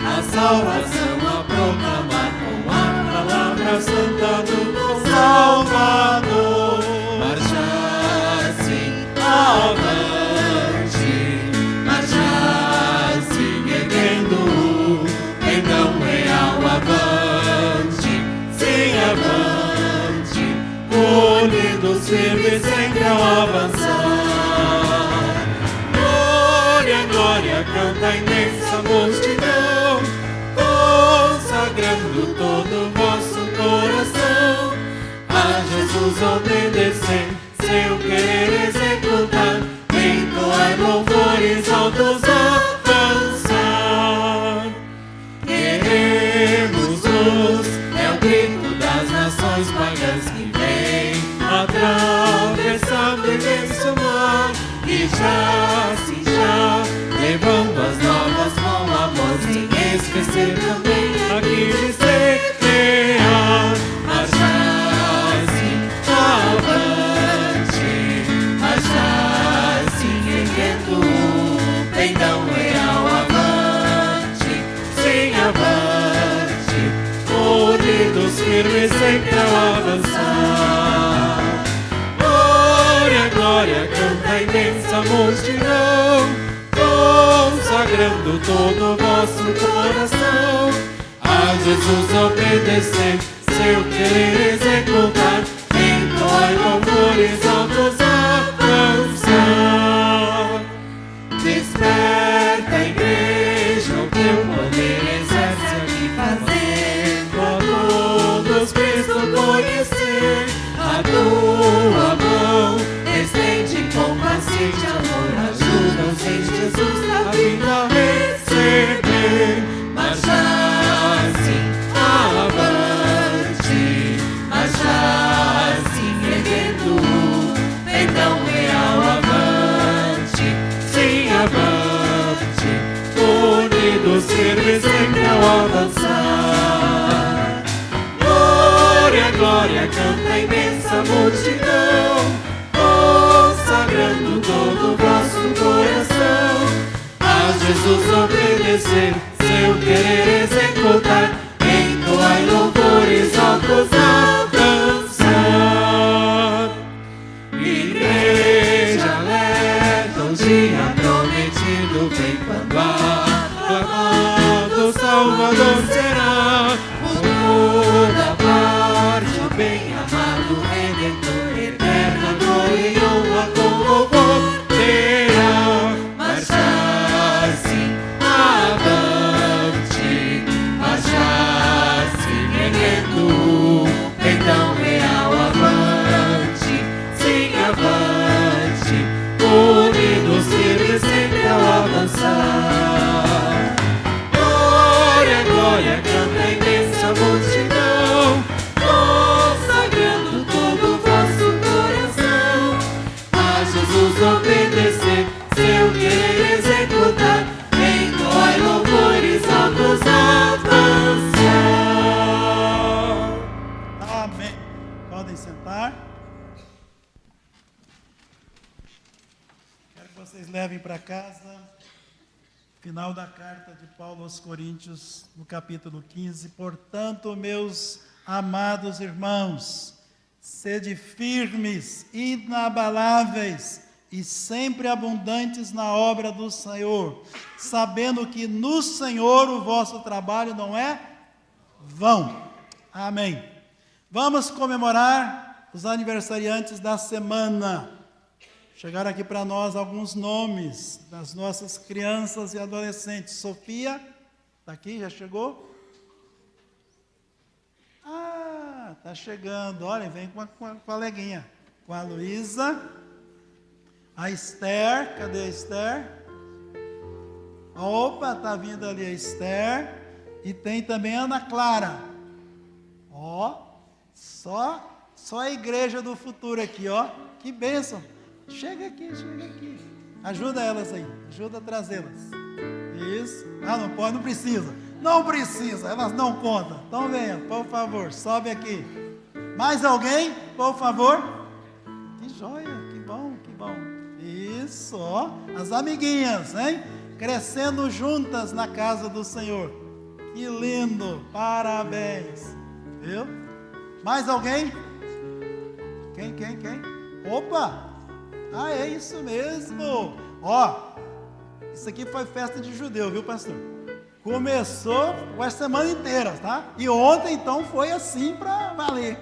[SPEAKER 3] a salvação a proclamar com a palavra santa do nosso Salvador. Marchar, sim, avante, marchar, sim, erguendo o pendão real. Avante, sim, avante, unidos, firmes, sempre ao avançar. Glória, canta a imensa multidão, consagrando todo o vosso coração. A Jesus obedecer, seu querer executar, entoar louvores altos avançar. Queremos luz, é o grito das nações pagãs que vem atravessando o imenso mar. E já, levando as novas com amor, sem esquecer também aqui de semear. Marchar, sim, avante, marchar, sim, erguendo o pendão real. Avante, sim, avante, unidos, firmes, sempre ao avançar. Glória, canta a imensa multidão, consagrando todo o vosso coração. A Jesus obedecer, seu querer executar, entoar louvores altos avançar. Desperta a igreja, o teu poder exerce aqui, fazendo a todos Cristo conhecer. A tua mão estende com paciente amor, ajuda-os em Jesus a vida receber. Marchar, sim, avante, marchar, sim, erguendo o pendão real. Avante, sim, avante, unidos, firmes, sempre ao avançar. Glória, canta a imensa multidão, consagrando todo o vosso coração. A Jesus obedecer, seu querer executar, entoar louvores altos avançar. Igreja alerta, o dia prometido vem quando aclamado o Salvador será. Por toda parte o bem-amado Redentor, eterna glória e honra com louvor terá. Marchar, sim, avante, marchar, sim, erguendo o pendão real. Avante, sim, avante, unidos, firmes, sempre ao avançar. Glória, canta a imensa multidão, consagrando todo o vosso coração. A Jesus obedecer, seu querer executar, entoar louvores altos avançar.
[SPEAKER 7] Amém. Podem sentar. Quero que vocês levem para casa final da carta de Paulo aos Coríntios, no capítulo 15. Portanto, meus amados irmãos, sede firmes, inabaláveis e sempre abundantes na obra do Senhor, sabendo que no Senhor o vosso trabalho não é vão. Amém. Vamos comemorar os aniversariantes da semana. Chegaram aqui para nós alguns nomes das nossas crianças e adolescentes. Sofia, está aqui, já chegou? Ah, está chegando. Olha, vem com a coleguinha. Com a Luísa. A Esther, cadê a Esther? Opa, está vindo ali a Esther. E tem também a Ana Clara. Ó, só a igreja do futuro aqui, ó. Que bênção. Chega aqui. Ajuda elas aí, ajuda a trazê-las. Isso. Ah, não pode, não precisa. Não precisa, elas não contam. Então venha, por favor, sobe aqui. Mais alguém, por favor? joia, que bom, que bom. Isso, ó, as amiguinhas, hein? Crescendo juntas na casa do Senhor. Que lindo, parabéns. Viu? Mais alguém? Quem? Opa! Ah, é isso mesmo. Ó, isso aqui foi festa de judeu, viu, pastor? Começou a semana inteira, tá? E ontem, então, foi assim para valer.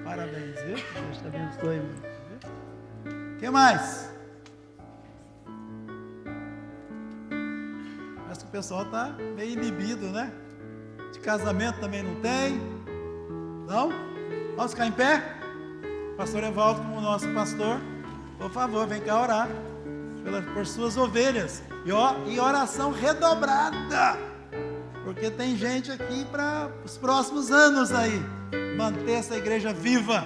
[SPEAKER 7] Parabéns, viu? Deus te abençoe muito. O que mais? Acho que o pessoal está meio inibido, né? De casamento também não tem. Não? Vamos ficar em pé? Pastor Evaldo, como nosso pastor, por favor, vem cá orar por suas ovelhas. E oração redobrada, porque tem gente aqui para os próximos anos aí, manter essa igreja viva.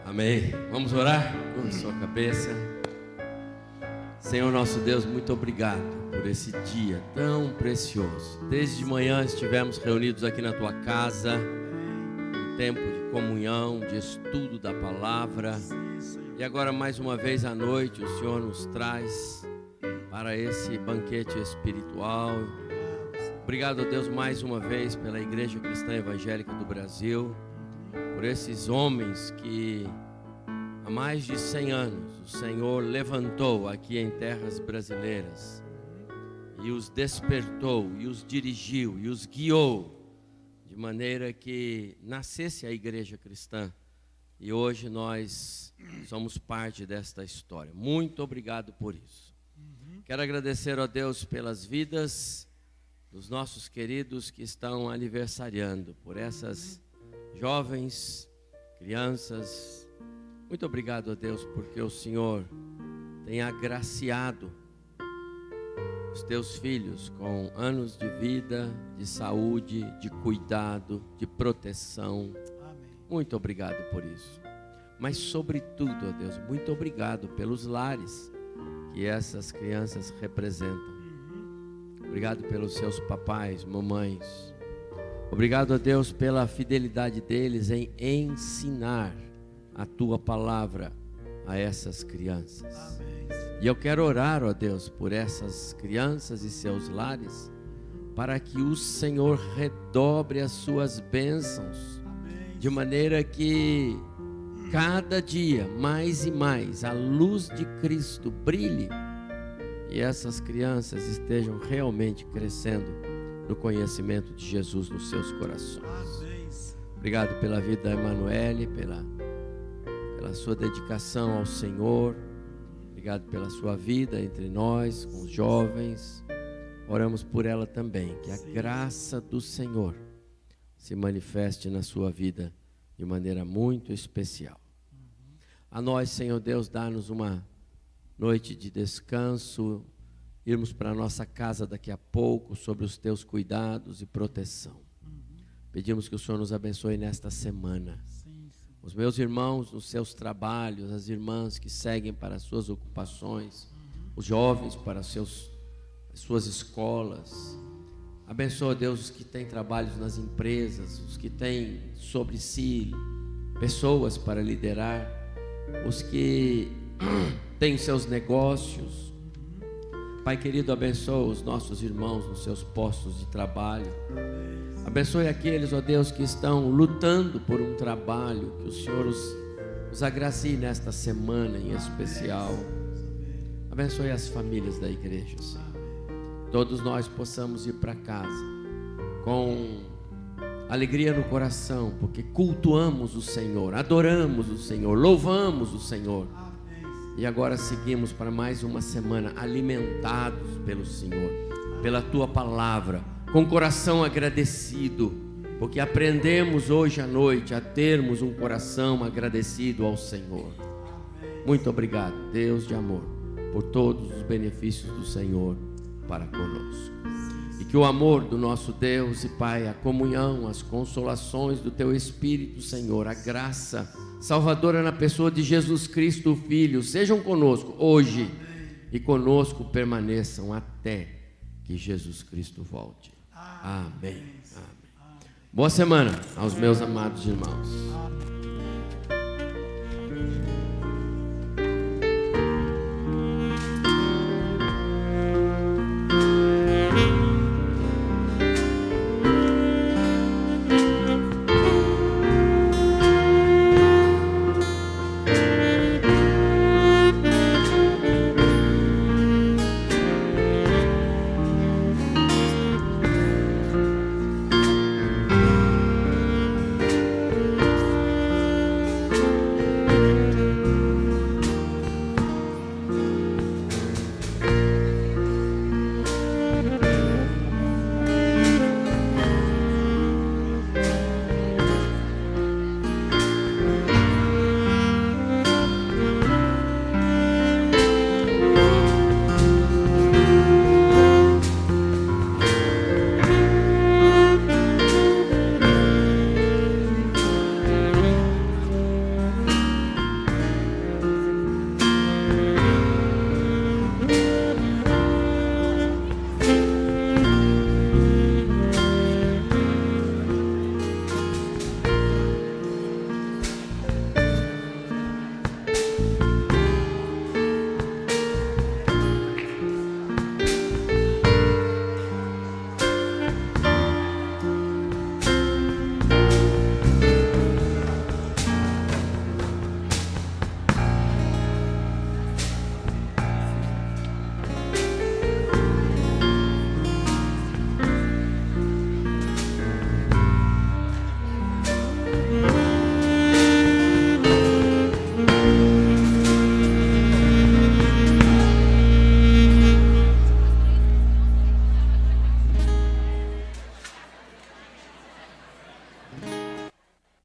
[SPEAKER 4] Amém. Vamos orar com sua cabeça. Senhor nosso Deus, muito obrigado por esse dia tão precioso. Desde de manhã estivemos reunidos aqui na tua casa, um tempo de comunhão, de estudo da palavra. E agora mais uma vez à noite o Senhor nos traz para esse banquete espiritual. Obrigado a Deus mais uma vez pela Igreja Cristã Evangélica do Brasil, por esses homens que há mais de 100 anos o Senhor levantou aqui em terras brasileiras e os despertou, e os dirigiu, e os guiou, de maneira que nascesse a Igreja Cristã. E hoje nós somos parte desta história. Muito obrigado por isso. Quero agradecer a Deus pelas vidas dos nossos queridos que estão aniversariando, por essas jovens, crianças. Muito obrigado a Deus, porque o Senhor tem agraciado os teus filhos com anos de vida, de saúde, de cuidado, de proteção.
[SPEAKER 7] Amém.
[SPEAKER 4] Muito obrigado por isso. Mas sobretudo, ó Deus, muito obrigado pelos lares que essas crianças representam. Obrigado pelos seus papais, mamães. Obrigado a Deus pela fidelidade deles em ensinar a tua palavra a essas crianças.
[SPEAKER 7] Amém.
[SPEAKER 4] E eu quero orar, ó Deus, por essas crianças e seus lares, para que o Senhor redobre as suas bênçãos, de maneira que cada dia mais e mais a luz de Cristo brilhe e essas crianças estejam realmente crescendo no conhecimento de Jesus nos seus corações.
[SPEAKER 7] Amém.
[SPEAKER 4] Obrigado pela vida da Emanuele, pela sua dedicação ao Senhor. Obrigado pela sua vida entre nós, com os jovens. Oramos por ela também, que a graça do Senhor se manifeste na sua vida de maneira muito especial. A nós, Senhor Deus, dá-nos uma noite de descanso, irmos para a nossa casa daqui a pouco, sob os teus cuidados e proteção. Pedimos que o Senhor nos abençoe nesta semana. Os meus irmãos nos seus trabalhos, as irmãs que seguem para as suas ocupações, os jovens para as suas escolas. Abençoa, Deus, os que têm trabalhos nas empresas, os que têm sobre si pessoas para liderar, os que têm seus negócios. Pai querido, abençoa os nossos irmãos nos seus postos de trabalho. Abençoe aqueles, ó Deus, que estão lutando por um trabalho, que o Senhor os agracie nesta semana em especial. Abençoe as famílias da igreja, Senhor. Todos nós possamos ir para casa com alegria no coração, porque cultuamos o Senhor, adoramos o Senhor, louvamos o Senhor. E agora seguimos para mais uma semana alimentados pelo Senhor, pela Tua palavra, com coração agradecido, porque aprendemos hoje à noite a termos um coração agradecido ao Senhor. Muito obrigado, Deus de amor, por todos os benefícios do Senhor para conosco. E que o amor do nosso Deus e Pai, a comunhão, as consolações do Teu Espírito, Senhor, a graça salvadora na pessoa de Jesus Cristo, o Filho, sejam conosco hoje e conosco permaneçam até que Jesus Cristo volte. Amém. Amém.
[SPEAKER 9] Boa semana aos meus amados irmãos.